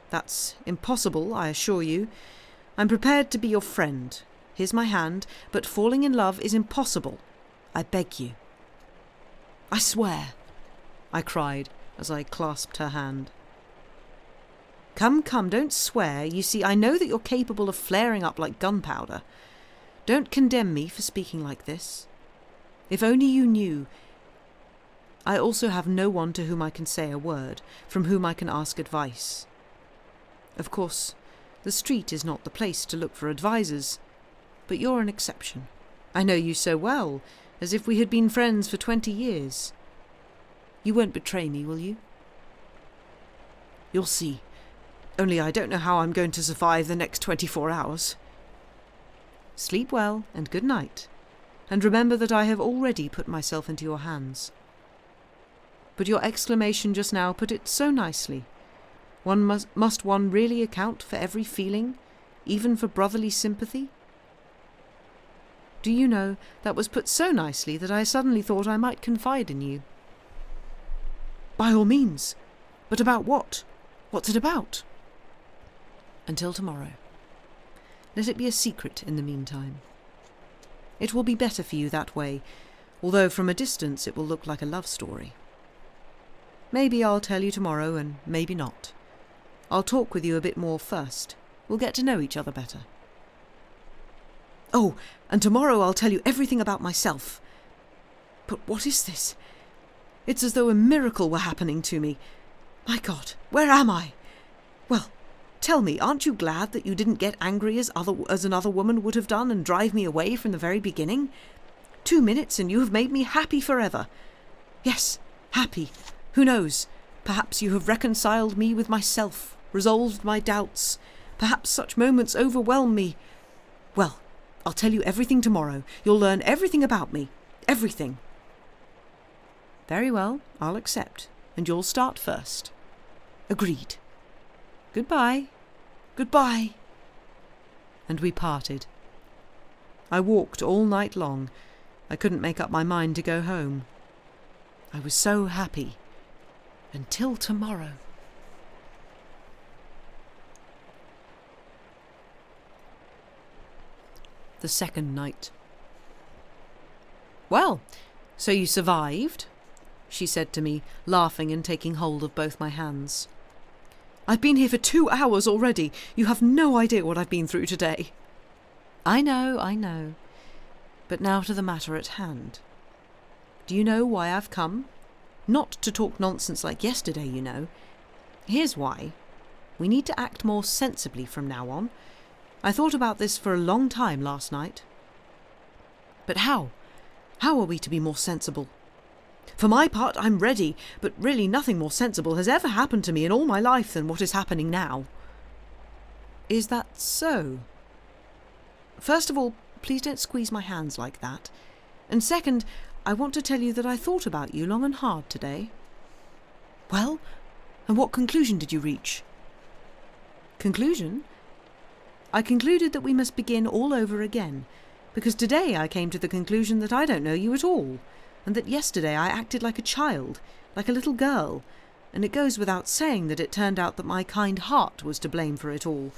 Speaker 1: That's impossible, I assure you. I'm prepared to be your friend. Here's my hand, but falling in love is impossible. I beg you.
Speaker 2: I swear,
Speaker 1: I cried as I clasped her hand.
Speaker 2: Come, don't swear. You see, I know that you're capable of flaring up like gunpowder. Don't condemn me for speaking like this. If only you knew. I also have no one to whom I can say a word, from whom I can ask advice. Of course, the street is not the place to look for advisers, but you're an exception. I know you so well, as if we had been friends for 20 years. You won't betray me, will you? You'll see. Only I don't know how I'm going to survive the next 24 hours. Sleep well, and good night. And remember that I have already put myself into your hands. But your exclamation just now put it so nicely. Must one really account for every feeling, even for brotherly sympathy? Do you know, that was put so nicely that I suddenly thought I might confide in you. By all means. But about what? What's it about? Until tomorrow. Let it be a secret in the meantime. It will be better for you that way, although from a distance it will look like a love story. Maybe I'll tell you tomorrow, and maybe not. I'll talk with you a bit more first. We'll get to know each other better. Oh, and tomorrow I'll tell you everything about myself. But what is this? It's as though a miracle were happening to me. My God, where am I? Well, tell me, aren't you glad that you didn't get angry as another woman would have done and drive me away from the very beginning? 2 minutes and you have made me happy forever. Yes, happy. Who knows? Perhaps you have reconciled me with myself, resolved my doubts. Perhaps such moments overwhelm me. Well, I'll tell you everything tomorrow. You'll learn everything about me. Everything. Very well, I'll accept. And you'll start first. Agreed. Goodbye. Goodbye. And we parted. I walked all night long. I couldn't make up my mind to go home. I was so happy. Until tomorrow. The second night. Well, so you survived, she said to me, laughing and taking hold of both my hands. I've been here for 2 hours already. You have no idea what I've been through today. I know. But now to the matter at hand. Do you know why I've come? Not to talk nonsense like yesterday, you know. Here's why. We need to act more sensibly from now on. I thought about this for a long time last night. But how? How are we to be more sensible? For my part, I'm ready, but really nothing more sensible has ever happened to me in all my life than what is happening now. Is that so? First of all, please don't squeeze my hands like that. And second, I want to tell you that I thought about you long and hard today. Well, and what conclusion did you reach? Conclusion? I concluded that we must begin all over again, because today I came to the conclusion that I don't know you at all, and that yesterday I acted like a child, like a little girl, and it goes without saying that it turned out that my kind heart was to blame for it all.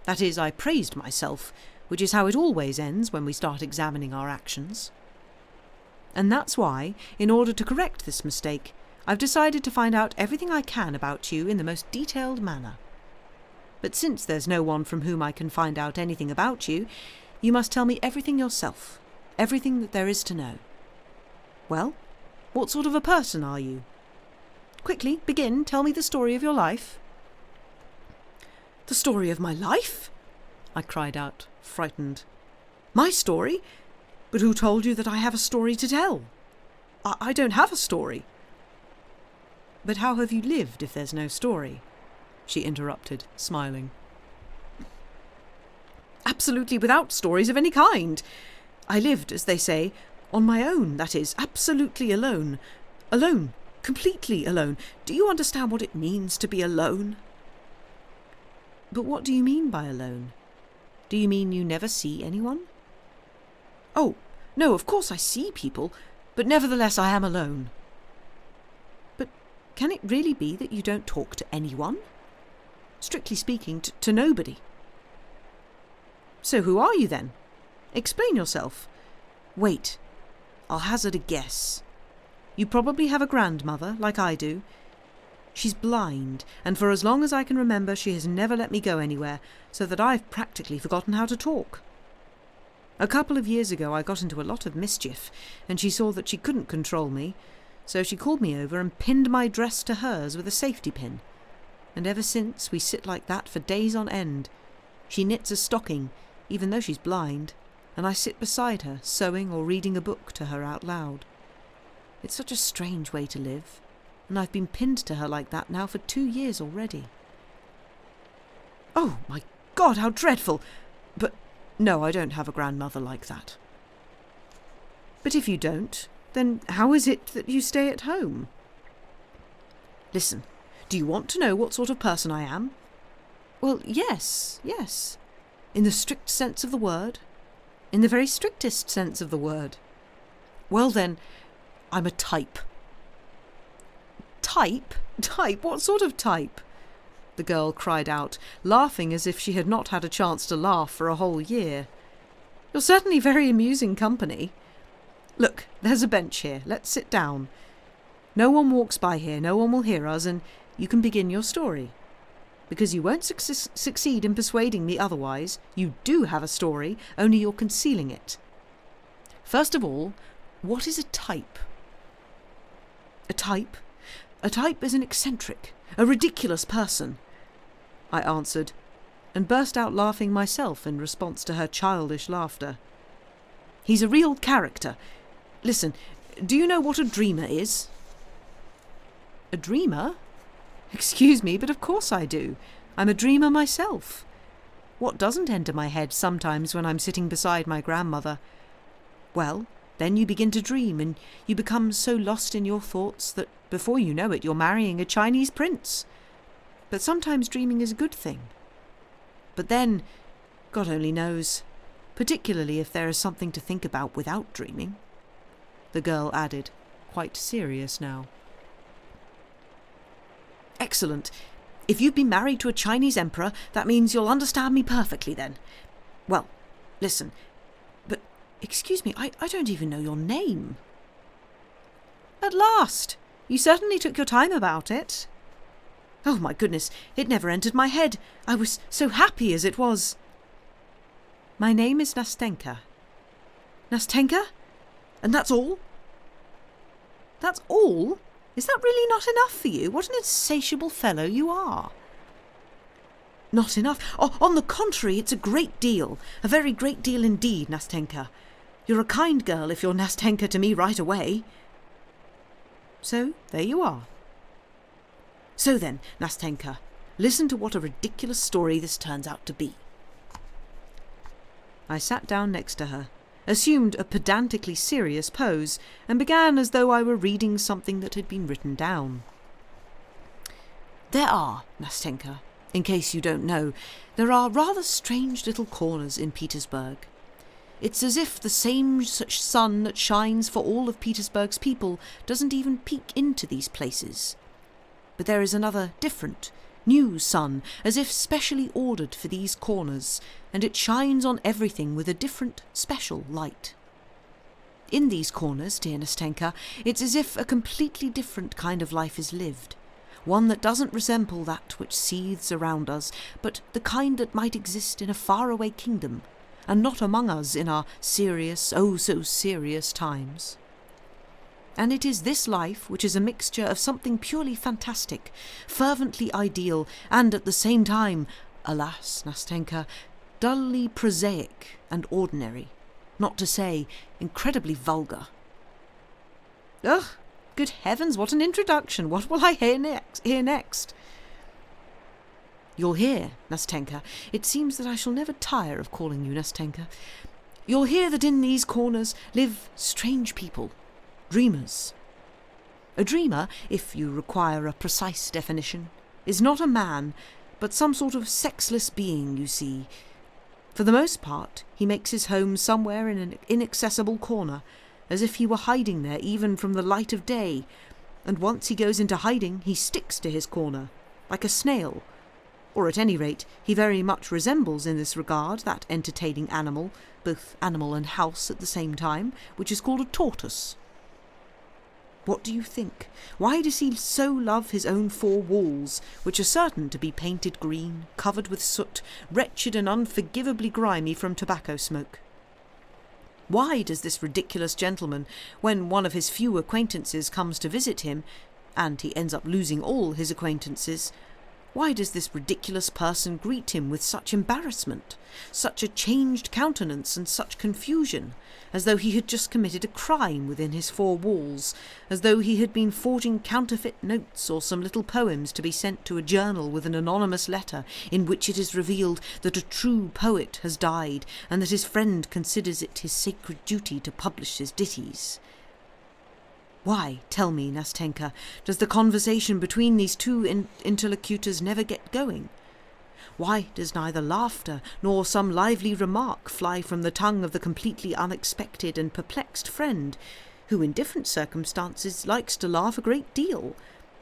Speaker 2: That is, I praised myself, which is how it always ends when we start examining our actions. And that's why, in order to correct this mistake, I've decided to find out everything I can about you in the most detailed manner. But since there's no one from whom I can find out anything about you, you must tell me everything yourself, everything that there is to know. Well, what sort of a person are you? Quickly, begin, tell me the story of your life. The story of my life? I cried out, frightened. My story? But who told you that I have a story to tell? I don't have a story. But how have you lived if there's no story? She interrupted, smiling. Absolutely without stories of any kind. I lived, as they say, on my own, that is, absolutely alone. Alone, completely alone. Do you understand what it means to be alone? But what do you mean by alone? Do you mean you never see anyone? Oh, no, of course I see people, but nevertheless I am alone. But can it really be that you don't talk to anyone? Strictly speaking, to nobody. So who are you then? Explain yourself. Wait, I'll hazard a guess. You probably have a grandmother, like I do. She's blind, and for as long as I can remember she has never let me go anywhere, so that I've practically forgotten how to talk. A couple of years ago I got into a lot of mischief, and she saw that she couldn't control me, so she called me over and pinned my dress to hers with a safety pin. And ever since we sit like that for days on end. She knits a stocking, even though she's blind, and I sit beside her, sewing or reading a book to her out loud. It's such a strange way to live, and I've been pinned to her like that now for 2 years already. Oh, my God, how dreadful! But no, I don't have a grandmother like that. But if you don't, then how is it that you stay at home? Listen, do you want to know what sort of person I am? Well, yes. In the strict sense of the word. In the very strictest sense of the word. Well then, I'm a type. Type? Type? What sort of type? The girl cried out, laughing as if she had not had a chance to laugh for a whole year. You're certainly very amusing company. Look, there's a bench here. Let's sit down. No one walks by here, no one will hear us, and you can begin your story. Because you won't succeed in persuading me otherwise. You do have a story, only you're concealing it. First of all, what is a type? A type? A type is an eccentric, a ridiculous person, I answered, and burst out laughing myself in response to her childish laughter. He's a real character. Listen, do you know what a dreamer is? A dreamer? Excuse me, but of course I do. I'm a dreamer myself. What doesn't enter my head sometimes when I'm sitting beside my grandmother? Well, then you begin to dream, and you become so lost in your thoughts that before you know it you're marrying a Chinese prince. But sometimes dreaming is a good thing. But then, God only knows, particularly if there is something to think about without dreaming, the girl added, quite serious now. Excellent. If you've been married to a Chinese emperor, that means you'll understand me perfectly then. Well, listen, but excuse me, I don't even know your name. At last! You certainly took your time about it. Oh, my goodness, it never entered my head. I was so happy as it was. My name is Nastenka. Nastenka? And that's all? That's all? Is that really not enough for you? What an insatiable fellow you are. Not enough? Oh, on the contrary, it's a great deal. A very great deal indeed, Nastenka. You're a kind girl if you're Nastenka to me right away. So, there you are. So then, Nastenka, listen to what a ridiculous story this turns out to be. I sat down next to her, assumed a pedantically serious pose, and began as though I were reading something that had been written down. There are, Nastenka, in case you don't know, there are rather strange little corners in Petersburg. It's as if the same such sun that shines for all of Petersburg's people doesn't even peek into these places. But there is another different, new sun, as if specially ordered for these corners, and it shines on everything with a different, special light. In these corners, dear Nastenka, it's as if a completely different kind of life is lived, one that doesn't resemble that which seethes around us, but the kind that might exist in a faraway kingdom, and not among us in our serious, oh so serious times. And it is this life which is a mixture of something purely fantastic, fervently ideal, and at the same time, alas, Nastenka, dully prosaic and ordinary, not to say incredibly vulgar. Ugh, good heavens, what an introduction! What will I hear next? You'll hear, Nastenka. It seems that I shall never tire of calling you Nastenka. You'll hear that in these corners live strange people, dreamers. A dreamer, if you require a precise definition, is not a man, but some sort of sexless being, you see. For the most part, he makes his home somewhere in an inaccessible corner, as if he were hiding there even from the light of day, and once he goes into hiding, he sticks to his corner, like a snail. Or at any rate, he very much resembles in this regard that entertaining animal, both animal and house at the same time, which is called a tortoise. What do you think? Why does he so love his own four walls, which are certain to be painted green, covered with soot, wretched and unforgivably grimy from tobacco smoke? Why does this ridiculous gentleman, when one of his few acquaintances comes to visit him, and he ends up losing all his acquaintances, why does this ridiculous person greet him with such embarrassment, such a changed countenance and such confusion, as though he had just committed a crime within his four walls, as though he had been forging counterfeit notes or some little poems to be sent to a journal with an anonymous letter in which it is revealed that a true poet has died and that his friend considers it his sacred duty to publish his ditties? Why, tell me, Nastenka, does the conversation between these two interlocutors never get going? Why does neither laughter nor some lively remark fly from the tongue of the completely unexpected and perplexed friend, who in different circumstances likes to laugh a great deal,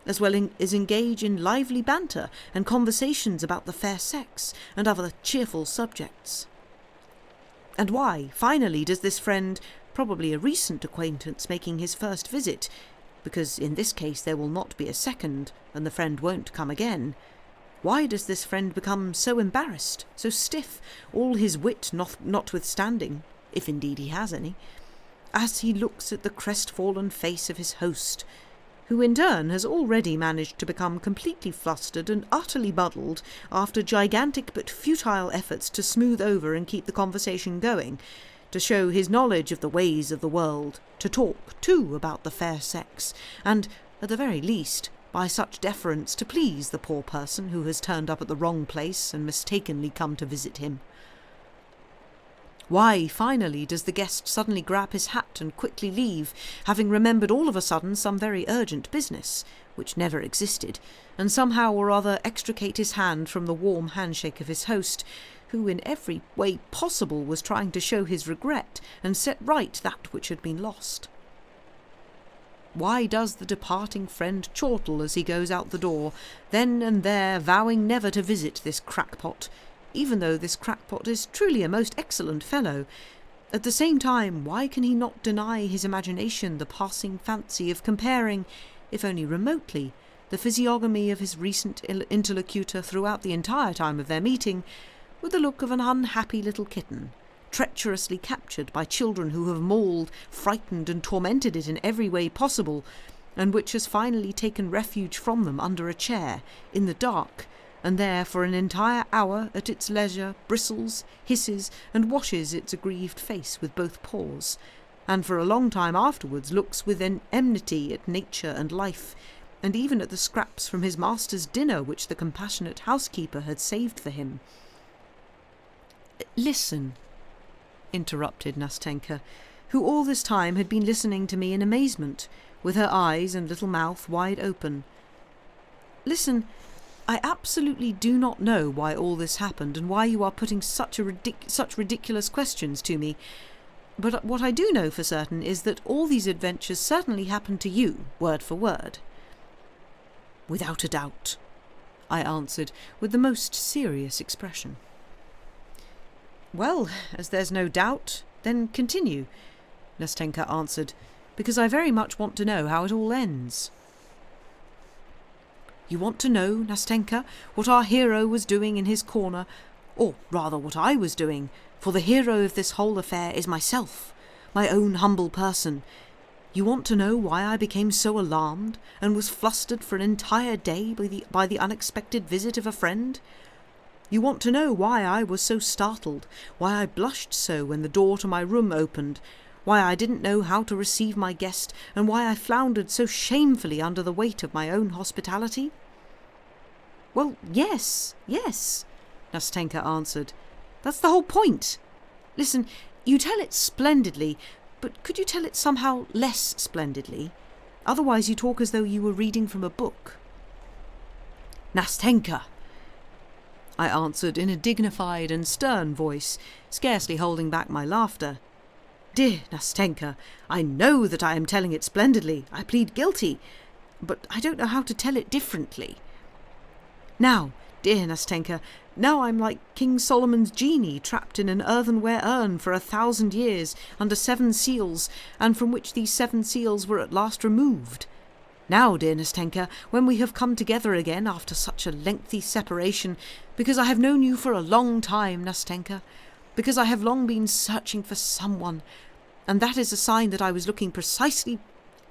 Speaker 2: as well as engage in lively banter and conversations about the fair sex and other cheerful subjects? And why, finally, does this friend, probably a recent acquaintance making his first visit, because in this case there will not be a second, and the friend won't come again, why does this friend become so embarrassed, so stiff, all his wit notwithstanding, if indeed he has any, as he looks at the crestfallen face of his host, who in turn has already managed to become completely flustered and utterly muddled after gigantic but futile efforts to smooth over and keep the conversation going, to show his knowledge of the ways of the world, to talk, too, about the fair sex, and, at the very least, by such deference to please the poor person who has turned up at the wrong place and mistakenly come to visit him? Why, finally, does the guest suddenly grab his hat and quickly leave, having remembered all of a sudden some very urgent business, which never existed, and somehow or other extricate his hand from the warm handshake of his host, who in every way possible was trying to show his regret and set right that which had been lost? Why does the departing friend chortle as he goes out the door, then and there vowing never to visit this crackpot, even though this crackpot is truly a most excellent fellow? At the same time, why can he not deny his imagination the passing fancy of comparing, if only remotely, the physiognomy of his recent interlocutor throughout the entire time of their meeting with the look of an unhappy little kitten, treacherously captured by children who have mauled, frightened and tormented it in every way possible, and which has finally taken refuge from them under a chair, in the dark, and there for an entire hour at its leisure bristles, hisses, and washes its aggrieved face with both paws, and for a long time afterwards looks with an enmity at nature and life, and even at the scraps from his master's dinner which the compassionate housekeeper had saved for him. "Listen," interrupted Nastenka, who all this time had been listening to me in amazement, with her eyes and little mouth wide open. "Listen, I absolutely do not know why all this happened and why you are putting such ridiculous questions to me, but what I do know for certain is that all these adventures certainly happened to you, word for word." "Without a doubt," I answered, with the most serious expression. "Well, as there's no doubt, then continue," Nastenka answered, "because I very much want to know how it all ends." "You want to know, Nastenka, what our hero was doing in his corner, or rather what I was doing, for the hero of this whole affair is myself, my own humble person. You want to know why I became so alarmed and was flustered for an entire day by the unexpected visit of a friend? You want to know why I was so startled, why I blushed so when the door to my room opened, why I didn't know how to receive my guest, and why I floundered so shamefully under the weight of my own hospitality?" "Well, yes, Nastenka answered. "That's the whole point. Listen, You tell it splendidly, but could you tell it somehow less splendidly? Otherwise you talk as though you were reading from a book. Nastenka, I answered in a dignified and stern voice, scarcely holding back my laughter. Dear Nastenka, I know that I am telling it splendidly. I plead guilty, but I don't know how to tell it differently. Now, dear Nastenka, now I'm like King Solomon's genie trapped in an earthenware urn for 1,000 years under 7 seals, and from which these 7 seals were at last removed. Now, dear Nastenka, when we have come together again after such a lengthy separation, because I have known you for a long time, Nastenka, because I have long been searching for someone, and that is a sign that I was looking precisely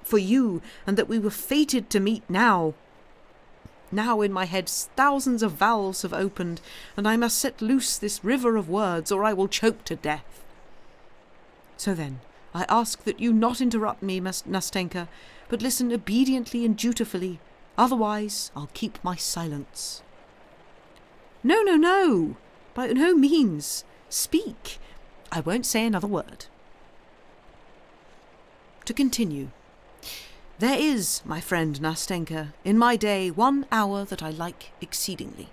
Speaker 2: for you, and that we were fated to meet now. Now in my head thousands of valves have opened, and I must set loose this river of words, or I will choke to death. So then, I ask that you not interrupt me, Nastenka, but listen obediently and dutifully, otherwise I'll keep my silence. No, no, no, by no means. Speak. I won't say another word. To continue. There is, my friend Nastenka, in my day 1 hour that I like exceedingly.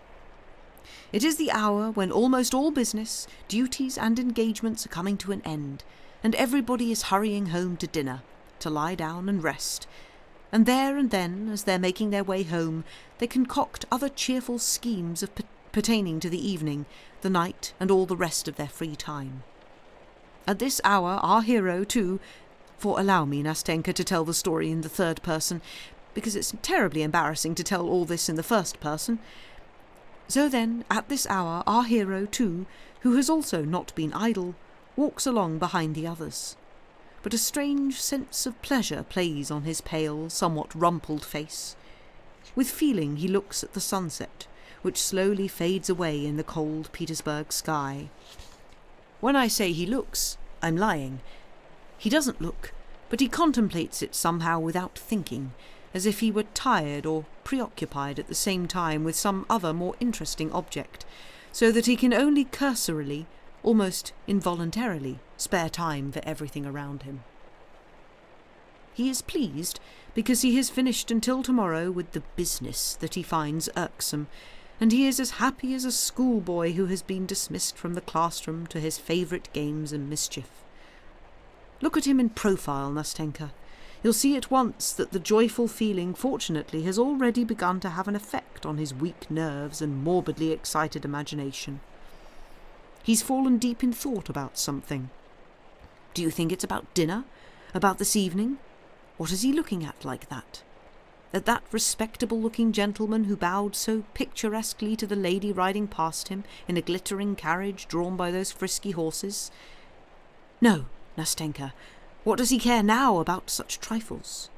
Speaker 2: It is the hour when almost all business, duties and engagements are coming to an end, and everybody is hurrying home to dinner, to lie down and rest, and there and then, as they're making their way home, they concoct other cheerful schemes of pertaining to the evening, the night, and all the rest of their free time. At this hour our hero, too, for allow me, Nastenka, to tell the story in the third person, because it's terribly embarrassing to tell all this in the first person. So then, at this hour, our hero, too, who has also not been idle, walks along behind the others. But a strange sense of pleasure plays on his pale, somewhat rumpled face. With feeling he looks at the sunset, which slowly fades away in the cold Petersburg sky. When I say he looks, I'm lying. He doesn't look, but he contemplates it somehow without thinking, as if he were tired or preoccupied at the same time with some other more interesting object, so that he can only cursorily, almost involuntarily, spare time for everything around him. He is pleased because he has finished until tomorrow with the business that he finds irksome, and he is as happy as a schoolboy who has been dismissed from the classroom to his favourite games and mischief. Look at him in profile, Nastenka. You'll see at once that the joyful feeling, fortunately, has already begun to have an effect on his weak nerves and morbidly excited imagination. He's fallen deep in thought about something. Do you think it's about dinner? About this evening? What is he looking at like that? At that respectable-looking gentleman who bowed so picturesquely to the lady riding past him in a glittering carriage drawn by those frisky horses? No, Nastenka, what does he care now about such trifles?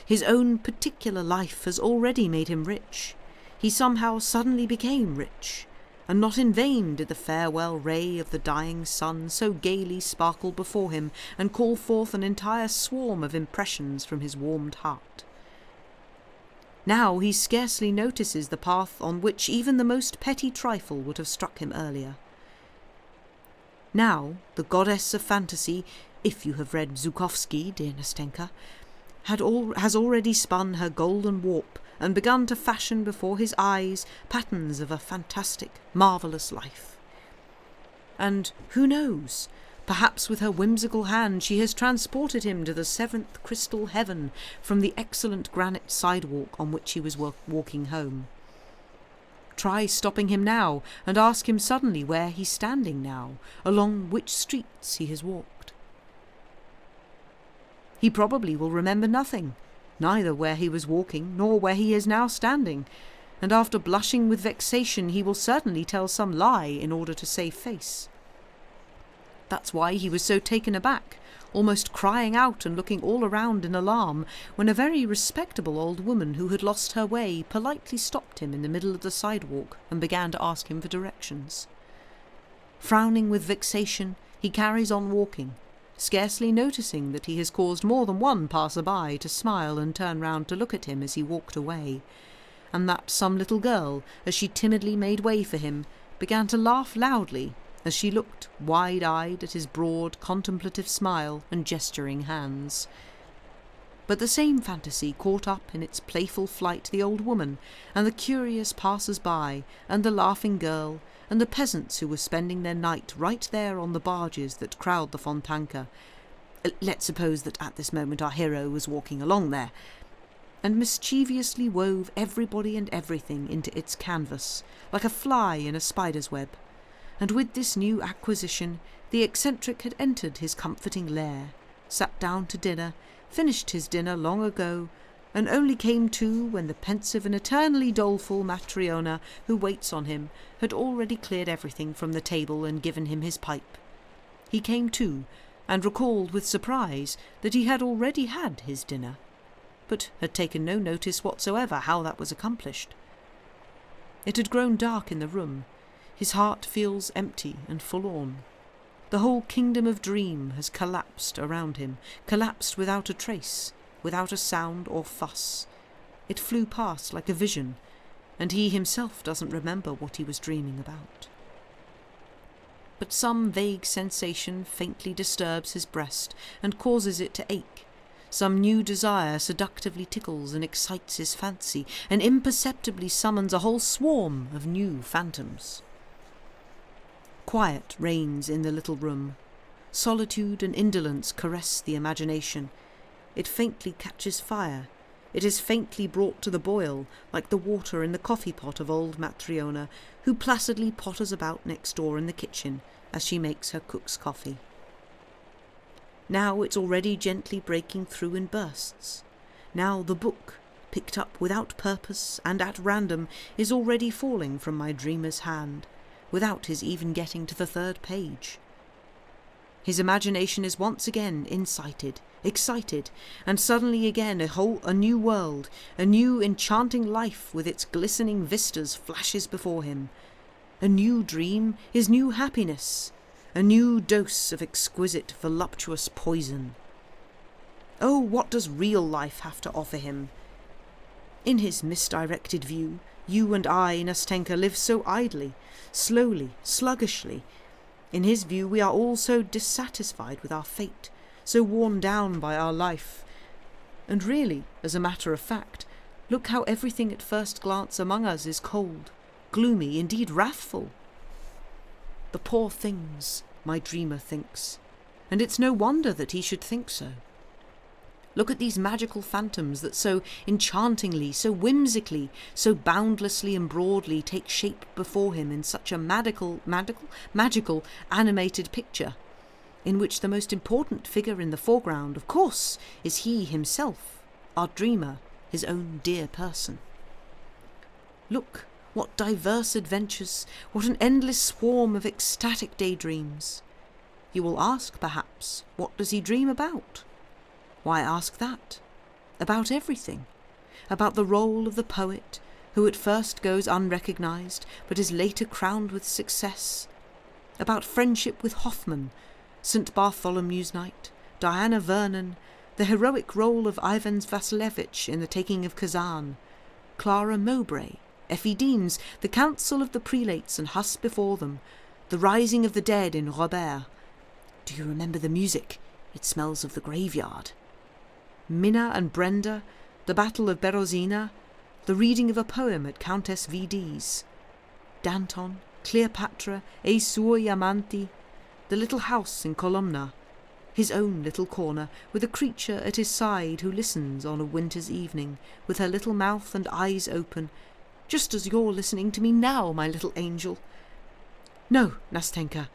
Speaker 2: His own particular life has already made him rich. He somehow suddenly became rich, and not in vain did the farewell ray of the dying sun so gaily sparkle before him and call forth an entire swarm of impressions from his warmed heart. Now he scarcely notices the path on which even the most petty trifle would have struck him earlier. Now the goddess of fantasy, if you have read Zhukovsky, dear Nastenka, has already spun her golden warp and begun to fashion before his eyes patterns of a fantastic, marvellous life. And who knows, perhaps with her whimsical hand she has transported him to the 7th crystal heaven from the excellent granite sidewalk on which he was walking home. Try stopping him now, and ask him suddenly where he's standing now, along which streets he has walked. He probably will remember nothing, neither where he was walking nor where he is now standing, and after blushing with vexation he will certainly tell some lie in order to save face. That's why he was so taken aback, almost crying out and looking all around in alarm, when a very respectable old woman who had lost her way politely stopped him in the middle of the sidewalk and began to ask him for directions. Frowning with vexation, he carries on walking, scarcely noticing that he has caused more than one passer-by to smile and turn round to look at him as he walked away, and that some little girl, as she timidly made way for him, began to laugh loudly, as she looked wide-eyed at his broad, contemplative smile and gesturing hands. But the same fantasy caught up in its playful flight the old woman, and the curious passers-by, and the laughing girl, and the peasants who were spending their night right there on the barges that crowd the Fontanka. Let's suppose that at this moment our hero was walking along there, and mischievously wove everybody and everything into its canvas, like a fly in a spider's web. And with this new acquisition, the eccentric had entered his comforting lair, sat down to dinner, finished his dinner long ago, and only came to when the pensive and eternally doleful Matryona who waits on him had already cleared everything from the table and given him his pipe. He came to, and recalled with surprise that he had already had his dinner, but had taken no notice whatsoever how that was accomplished. It had grown dark in the room. His heart feels empty and forlorn. The whole kingdom of dream has collapsed around him, collapsed without a trace, without a sound or fuss. It flew past like a vision, and he himself doesn't remember what he was dreaming about. But some vague sensation faintly disturbs his breast and causes it to ache. Some new desire seductively tickles and excites his fancy, and imperceptibly summons a whole swarm of new phantoms. Quiet reigns in the little room. Solitude and indolence caress the imagination. It faintly catches fire. It is faintly brought to the boil, like the water in the coffee pot of old Matryona, who placidly potters about next door in the kitchen as she makes her cook's coffee. Now it's already gently breaking through in bursts. Now the book, picked up without purpose and at random, is already falling from my dreamer's hand, without his even getting to the 3rd page. His imagination is once again incited, excited, and suddenly again a new world, a new enchanting life with its glistening vistas flashes before him. A new dream is new happiness, a new dose of exquisite, voluptuous poison. Oh, what does real life have to offer him? In his misdirected view, you and I, Nastenka, live so idly, slowly, sluggishly. In his view, we are all so dissatisfied with our fate, so worn down by our life. And really, as a matter of fact, look how everything at first glance among us is cold, gloomy, indeed wrathful. The poor things, my dreamer thinks, and it's no wonder that he should think so. Look at these magical phantoms that so enchantingly, so whimsically, so boundlessly and broadly take shape before him in such a magical animated picture, in which the most important figure in the foreground, of course, is he himself, our dreamer, his own dear person. Look, what diverse adventures, what an endless swarm of ecstatic daydreams. You will ask, perhaps, what does he dream about? Why ask that? About everything. About the role of the poet, who at first goes unrecognised, but is later crowned with success. About friendship with Hoffmann, St. Bartholomew's Night, Diana Vernon, the heroic role of Ivan Vasilevich in the taking of Kazan, Clara Mowbray, Effie Deans, the council of the prelates and huss before them, the rising of the dead in Robert. Do you remember the music? It smells of the graveyard. Minna and Brenda, the Battle of Berezina, the reading of a poem at Countess V.D.'s. Danton, Cleopatra, E suoi amanti, the little house in Kolomna, his own little corner, with a creature at his side who listens on a winter's evening, with her little mouth and eyes open, just as you're listening to me now, my little angel. No, Nastenka,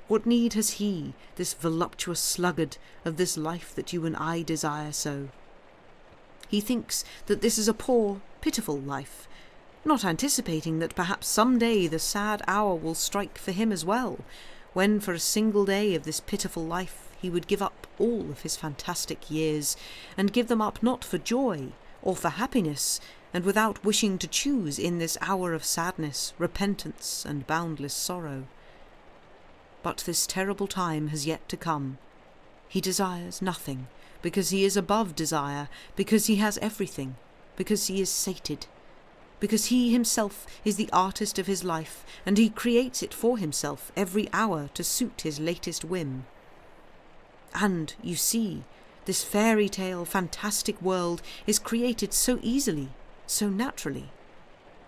Speaker 2: what need has he, this voluptuous sluggard, of this life that you and I desire so? He thinks that this is a poor, pitiful life, not anticipating that perhaps some day the sad hour will strike for him as well, when for a single day of this pitiful life he would give up all of his fantastic years, and give them up not for joy or for happiness, and without wishing to choose in this hour of sadness, repentance, and boundless sorrow. But this terrible time has yet to come. He desires nothing, because he is above desire, because he has everything, because he is sated. because he himself is the artist of his life, and he creates it for himself every hour to suit his latest whim. And, you see, this fairy tale, fantastic world is created so easily, so naturally,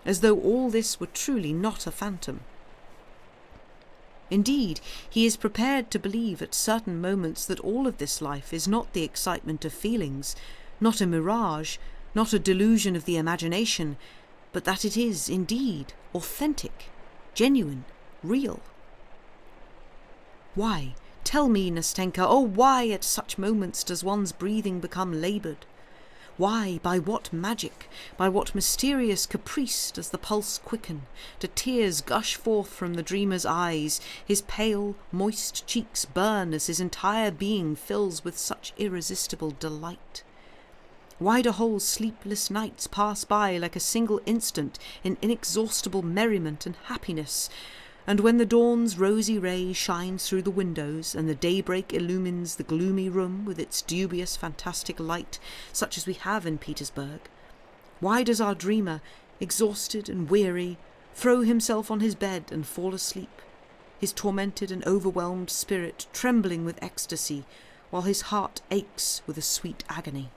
Speaker 2: as though all this were truly not a phantom. Indeed, he is prepared to believe at certain moments that all of this life is not the excitement of feelings, not a mirage, not a delusion of the imagination, but that it is, indeed, authentic, genuine, real. Why, tell me, Nastenka, oh, why at such moments does one's breathing become laboured? Why, by what magic, by what mysterious caprice does the pulse quicken, do tears gush forth from the dreamer's eyes, his pale, moist cheeks burn as his entire being fills with such irresistible delight? Why do whole sleepless nights pass by like a single instant in inexhaustible merriment and happiness, and when the dawn's rosy ray shines through the windows and the daybreak illumines the gloomy room with its dubious fantastic light, such as we have in Petersburg, why does our dreamer, exhausted and weary, throw himself on his bed and fall asleep, his tormented and overwhelmed spirit trembling with ecstasy, while his heart aches with a sweet agony?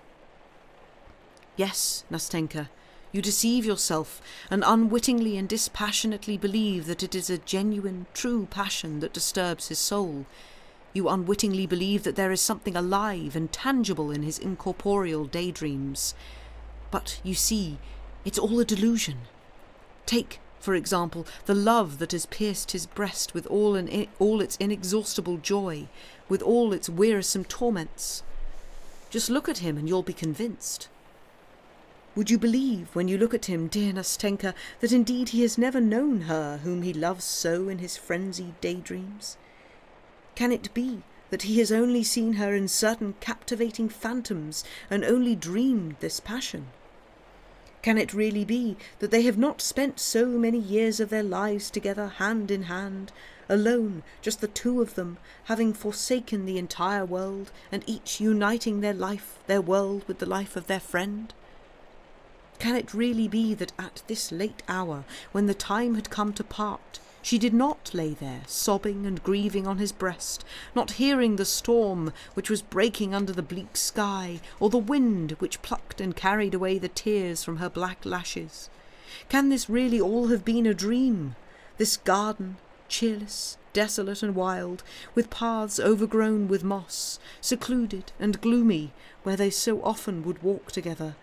Speaker 2: Yes, Nastenka, you deceive yourself, and unwittingly and dispassionately believe that it is a genuine, true passion that disturbs his soul. You unwittingly believe that there is something alive and tangible in his incorporeal daydreams. But, you see, it's all a delusion. Take, for example, the love that has pierced his breast with all its inexhaustible joy, with all its wearisome torments. Just look at him and you'll be convinced. Would you believe, when you look at him, dear Nastenka, that indeed he has never known her whom he loves so in his frenzied daydreams? Can it be that he has only seen her in certain captivating phantoms and only dreamed this passion? Can it really be that they have not spent so many years of their lives together, hand in hand, alone, just the two of them, having forsaken the entire world, and each uniting their life, their world, with the life of their friend? Can it really be that at this late hour, when the time had come to part, she did not lay there, sobbing and grieving on his breast, not hearing the storm which was breaking under the bleak sky, or the wind which plucked and carried away the tears from her black lashes? Can this really all have been a dream? This garden, cheerless, desolate and wild, with paths overgrown with moss, secluded and gloomy, where they so often would walk together,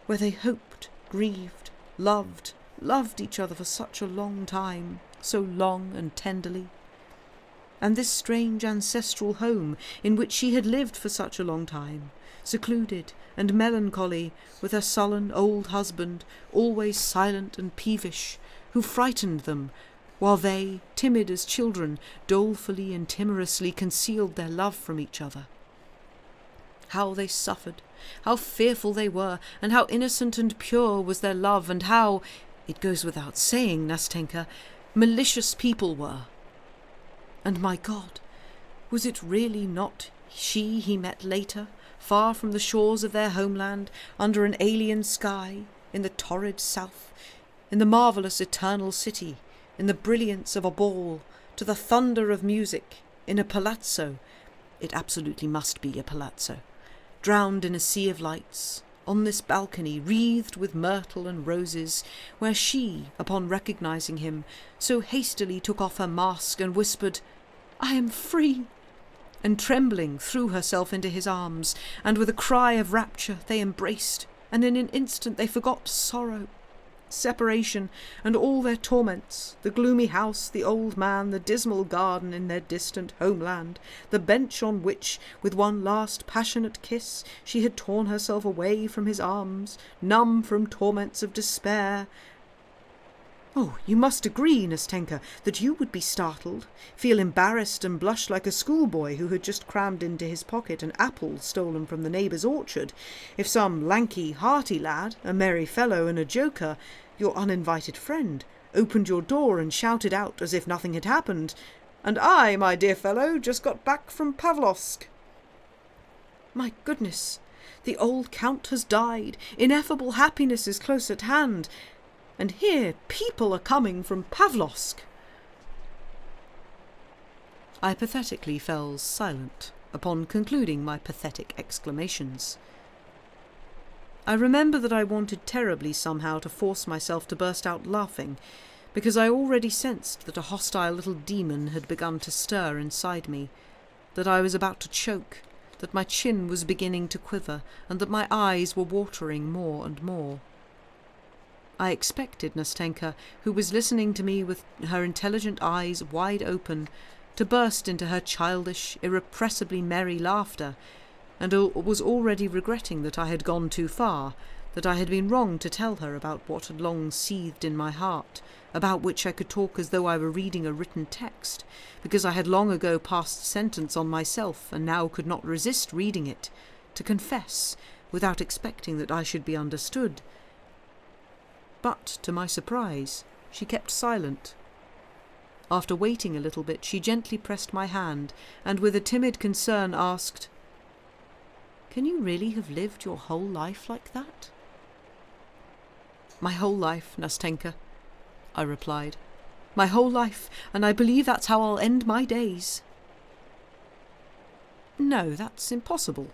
Speaker 2: where they hoped, grieved, loved each other for such a long time, so long and tenderly. And this strange ancestral home in which she had lived for such a long time, secluded and melancholy, with her sullen old husband, always silent and peevish, who frightened them, while they, timid as children, dolefully and timorously concealed their love from each other. How they suffered, how fearful they were, and how innocent and pure was their love, and how, it goes without saying, Nastenka, malicious people were. And my God, was it really not she he met later, far from the shores of their homeland, under an alien sky, in the torrid south, in the marvellous eternal city, in the brilliance of a ball, to the thunder of music, in a palazzo, it absolutely must be a palazzo, drowned in a sea of lights, on this balcony wreathed with myrtle and roses, where she, upon recognizing him, so hastily took off her mask and whispered, "I am free," and trembling threw herself into his arms, and with a cry of rapture they embraced, and in an instant they forgot sorrow, separation, and all their torments, the gloomy house, the old man, the dismal garden in their distant homeland, the bench on which, with one last passionate kiss, she had torn herself away from his arms, numb from torments of despair. Oh, you must agree, Nastenka, that you would be startled, feel embarrassed and blush like a schoolboy who had just crammed into his pocket an apple stolen from the neighbour's orchard, if some lanky, hearty lad, a merry fellow and a joker, your uninvited friend, opened your door and shouted out as if nothing had happened, "And I, my dear fellow, just got back from Pavlovsk." My goodness, the old Count has died, ineffable happiness is close at hand. And here people are coming from Pavlovsk. I pathetically fell silent upon concluding my pathetic exclamations. I remember that I wanted terribly somehow to force myself to burst out laughing, because I already sensed that a hostile little demon had begun to stir inside me, that I was about to choke, that my chin was beginning to quiver, and that my eyes were watering more and more. I expected Nastenka, who was listening to me with her intelligent eyes wide open, to burst into her childish, irrepressibly merry laughter, and was already regretting that I had gone too far, that I had been wrong to tell her about what had long seethed in my heart, about which I could talk as though I were reading a written text, because I had long ago passed sentence on myself and now could not resist reading it, to confess, without expecting that I should be understood. But, to my surprise, she kept silent. After waiting a little bit, she gently pressed my hand, and with a timid concern asked, "Can you really have lived your whole life like that?" "My whole life, Nastenka," I replied. "My whole life, and I believe that's how I'll end my days." "No, that's impossible,"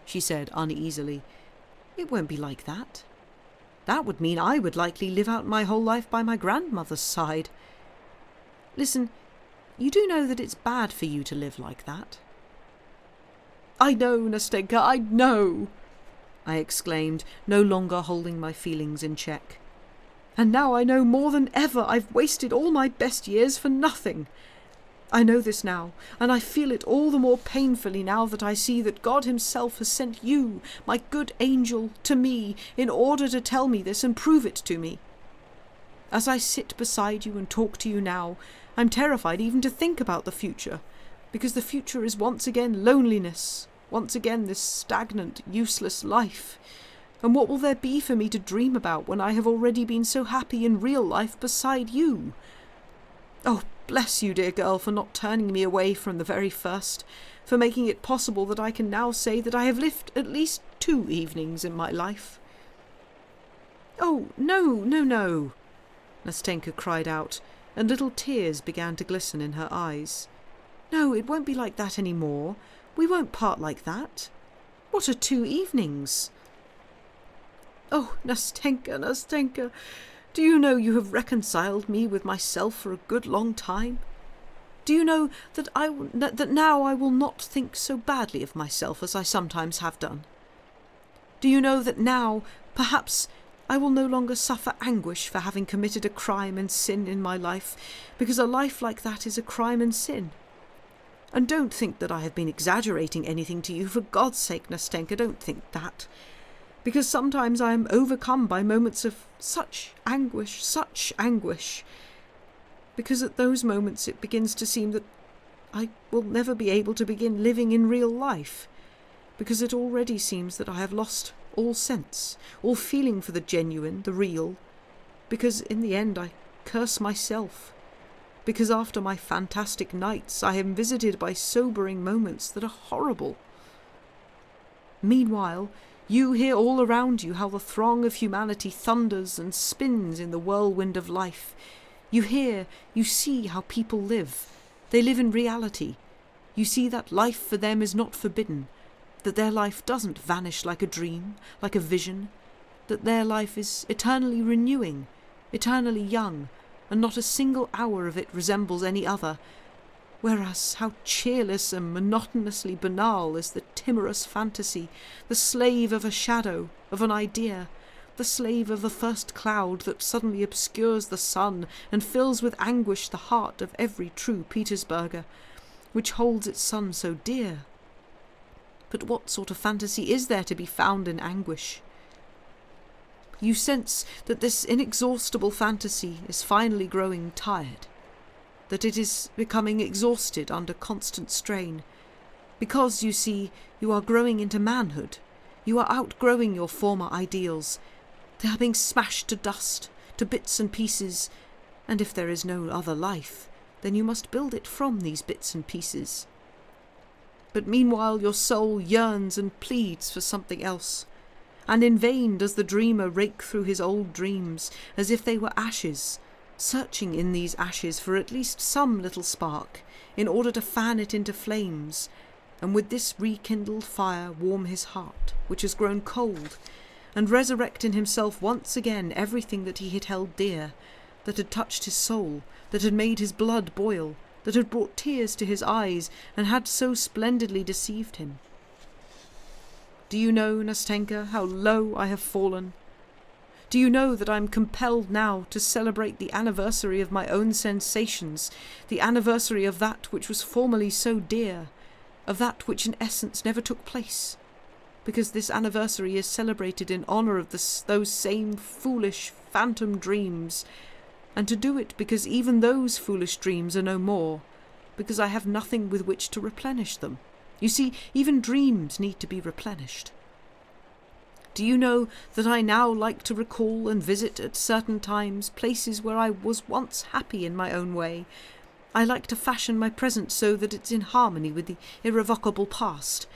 Speaker 2: she said uneasily. "It won't be like that. That would mean I would likely live out my whole life by my grandmother's side. Listen, you do know that it's bad for you to live like that." "I know, Nastenka, I know," I exclaimed, no longer holding my feelings in check. "And now I know more than ever I've wasted all my best years for nothing. I know this now, and I feel it all the more painfully now that I see that God himself has sent you, my good angel, to me in order to tell me this and prove it to me. As I sit beside you and talk to you now, I'm terrified even to think about the future, because the future is once again loneliness, once again this stagnant, useless life. And what will there be for me to dream about when I have already been so happy in real life beside you? Oh, bless you, dear girl, for not turning me away from the very first, for making it possible that I can now say that I have lived at least 2 evenings in my life." "Oh, no," Nastenka cried out, and little tears began to glisten in her eyes. "No, it won't be like that any more. We won't part like that. What are 2 evenings? Oh, Nastenka, do you know you have reconciled me with myself for a good long time? Do you know that that now I will not think so badly of myself as I sometimes have done? Do you know that now, perhaps, I will no longer suffer anguish for having committed a crime and sin in my life, because a life like that is a crime and sin? And don't think that I have been exaggerating anything to you, for God's sake, Nastenka, don't think that. Because sometimes I am overcome by moments of such anguish, because at those moments it begins to seem that I will never be able to begin living in real life, because it already seems that I have lost all sense, all feeling for the genuine, the real, because in the end I curse myself, because after my fantastic nights I am visited by sobering moments that are horrible. Meanwhile, you hear all around you how the throng of humanity thunders and spins in the whirlwind of life. You hear, you see how people live. They live in reality. You see that life for them is not forbidden, that their life doesn't vanish like a dream, like a vision, that their life is eternally renewing, eternally young, and not a single hour of it resembles any other, whereas how cheerless and monotonously banal is the timorous fantasy, the slave of a shadow, of an idea, the slave of the first cloud that suddenly obscures the sun and fills with anguish the heart of every true Petersburger, which holds its sun so dear. But what sort of fantasy is there to be found in anguish? You sense that this inexhaustible fantasy is finally growing tired, that it is becoming exhausted under constant strain, because, you see, you are growing into manhood, you are outgrowing your former ideals, they are being smashed to dust, to bits and pieces, and if there is no other life, then you must build it from these bits and pieces. But meanwhile your soul yearns and pleads for something else, And in vain does the dreamer rake through his old dreams as if they were ashes, searching in these ashes for at least some little spark, in order to fan it into flames, and with this rekindled fire warm his heart, which has grown cold, and resurrect in himself once again everything that he had held dear, that had touched his soul, that had made his blood boil, that had brought tears to his eyes, and had so splendidly deceived him. Do you know, Nastenka, how low I have fallen? Do you know that I am compelled now to celebrate the anniversary of my own sensations, the anniversary of that which was formerly so dear, of that which in essence never took place, because this anniversary is celebrated in honour of those same foolish phantom dreams, and to do it because even those foolish dreams are no more, because I have nothing with which to replenish them. You see, even dreams need to be replenished. Do you know that I now like to recall and visit at certain times places where I was once happy in my own way? I like to fashion my present so that it's in harmony with the irrevocable past,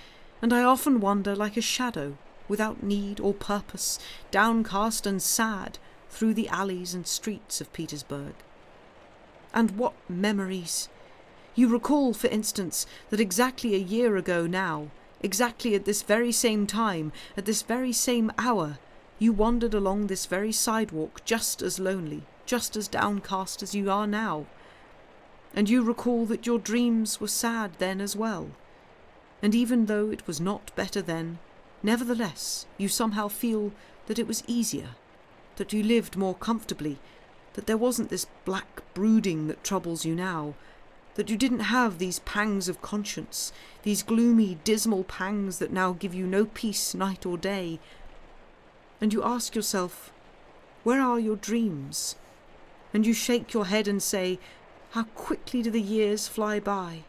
Speaker 2: and I often wander like a shadow, without need or purpose, downcast and sad, through the alleys and streets of Petersburg. And what memories! You recall, for instance, that exactly a year ago now, exactly at this very same time, at this very same hour, you wandered along this very sidewalk just as lonely, just as downcast as you are now. And you recall that your dreams were sad then as well. And even though it was not better then, nevertheless you somehow feel that it was easier, that you lived more comfortably, that there wasn't this black brooding that troubles you now, that you didn't have these pangs of conscience, these gloomy, dismal pangs that now give you no peace night or day. And you ask yourself, where are your dreams? And you shake your head and say, how quickly do the years fly by?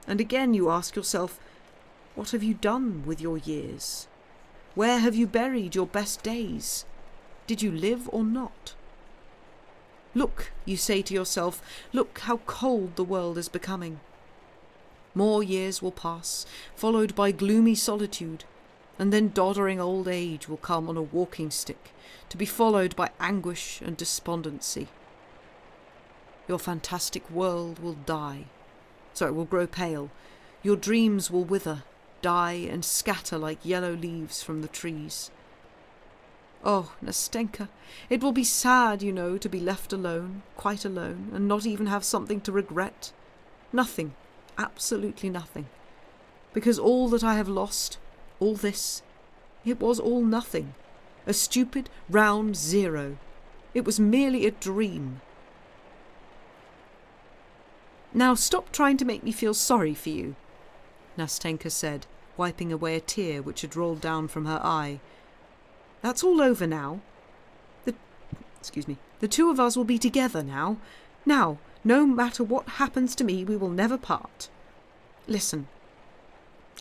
Speaker 2: And again you ask yourself, what have you done with your years? Where have you buried your best days? Did you live or not? Look, you say to yourself, look how cold the world is becoming. More years will pass, followed by gloomy solitude, and then doddering old age will come on a walking stick, to be followed by anguish and despondency. Your fantastic world will die. So it will grow pale. Your dreams will wither, die, and scatter like yellow leaves from the trees. Oh, Nastenka, it will be sad, you know, to be left alone, quite alone, and not even have something to regret. Nothing, absolutely nothing. Because all that I have lost, all this, it was all nothing. A stupid, round zero. It was merely a dream. Now stop trying to make me feel sorry for you, Nastenka said, wiping away a tear which had rolled down from her eye. That's all over now. The two of us will be together now. Now, no matter what happens to me, we will never part. Listen,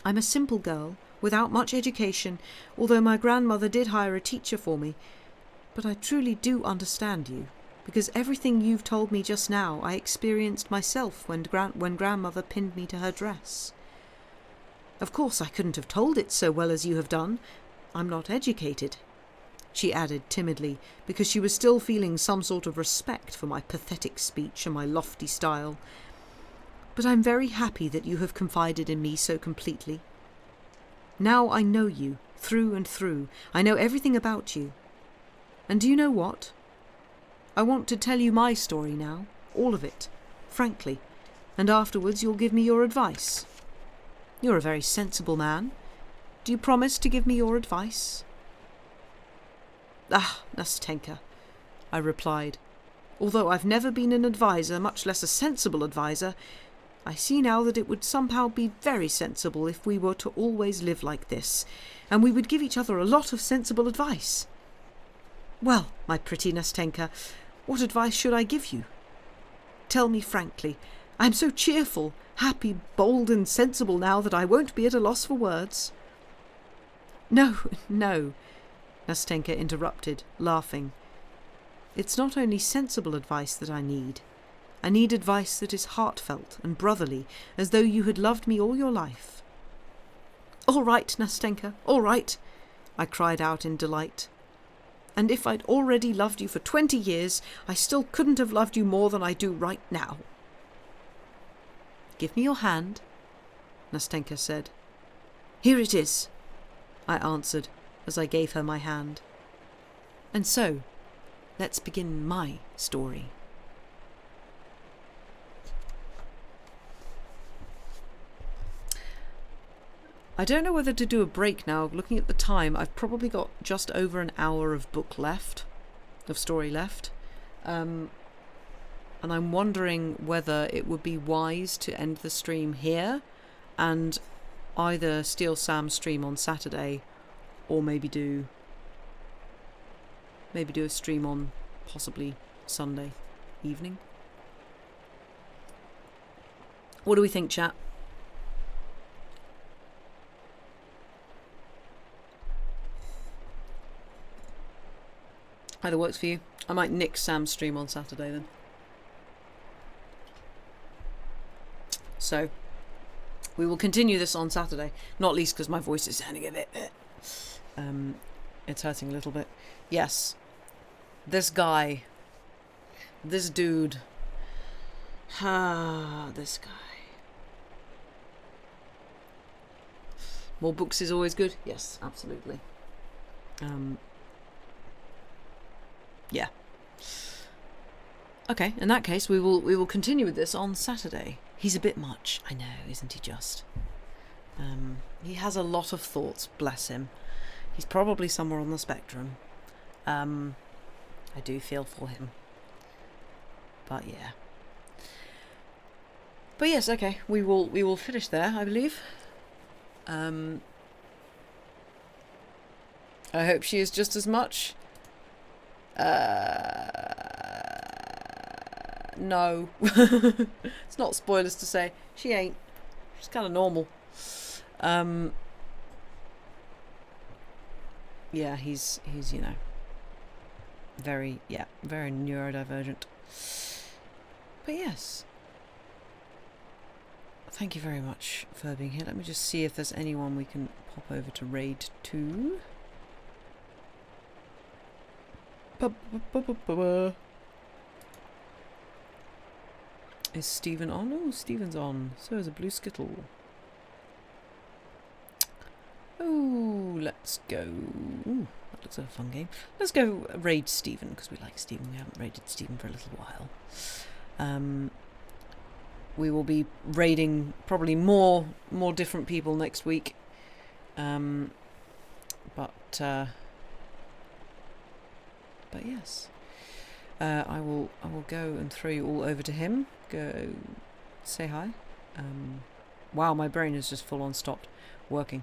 Speaker 2: I'm a simple girl, without much education, although my grandmother did hire a teacher for me. But I truly do understand you, because everything you've told me just now I experienced myself when grandmother pinned me to her dress. Of course I couldn't have told it so well as you have done. I'm not educated, she added timidly, because she was still feeling some sort of respect for my pathetic speech and my lofty style. But I'm very happy that you have confided in me so completely. Now I know you, through and through. I know everything about you. And do you know what? I want to tell you my story now, all of it, frankly, and afterwards you'll give me your advice. You're a very sensible man. Do you promise to give me your advice? Ah, Nastenka, I replied. Although I've never been an adviser, much less a sensible adviser, I see now that it would somehow be very sensible if we were to always live like this, and we would give each other a lot of sensible advice. Well, my pretty Nastenka, what advice should I give you? Tell me frankly. I am so cheerful, happy, bold and sensible now that I won't be at a loss for words. No, Nastenka interrupted, laughing. It's not only sensible advice that I need. I need advice that is heartfelt and brotherly, as though you had loved me all your life. All right, Nastenka, all right. I cried out in delight. And if I'd already loved you for 20 years, I still couldn't have loved you more than I do right now. Give me your hand, Nastenka said. Here it is, I answered as I gave her my hand. And so, let's begin my story. I don't know whether to do a break now. Looking at the time, I've probably got just over an hour of book left, of story left. And I'm wondering whether it would be wise to end the stream here and either steal Sam's stream on Saturday or maybe do a stream on possibly Sunday evening. What do we think, chat? Either works for you. I might nick Sam's stream on Saturday then. So, we will continue this on Saturday. Not least because my voice is sounding a bit... it's hurting a little bit. Yes. This guy. This dude. This guy. More books is always good? Yes, absolutely. Yeah. Okay, in that case, we will continue with this on Saturday. He's a bit much, I know, isn't he just? He has a lot of thoughts, bless him. He's probably somewhere on the spectrum. I do feel for him. But yeah. But yes, okay, we will finish there, I believe. I hope she is just as much. No. It's not spoilers to say. She ain't. She's kind of normal. Yeah, he's you know, very neurodivergent. But yes. Thank you very much for being here. Let me just see if there's anyone we can pop over to raid to. Is Stephen on? Oh, Stephen's on. So is a blue skittle. Oh, let's go. Ooh, that looks like a fun game. Let's go raid Stephen, because we like Stephen. We haven't raided Stephen for a little while. We will be raiding probably more different people next week. But yes, I will go and throw you all over to him. Go say hi. Wow, my brain has just full on stopped working.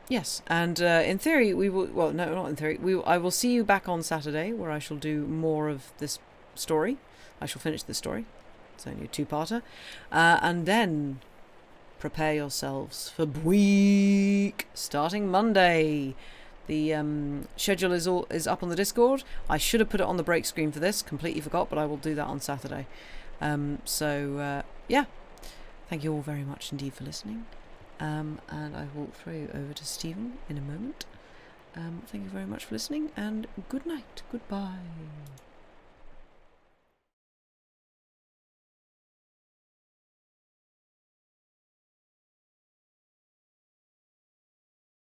Speaker 2: Yes, and in theory we will. Well, no, not in theory. I will see you back on Saturday, where I shall do more of this story. I shall finish this story. It's only a two-parter, and then prepare yourselves for week starting Monday. The schedule is up on the Discord. I should have put it on the break screen for this. Completely forgot, but I will do that on Saturday. Yeah. Thank you all very much indeed for listening. And I will throw you over to Stephen in a moment. Thank you very much for listening, and good night. Goodbye.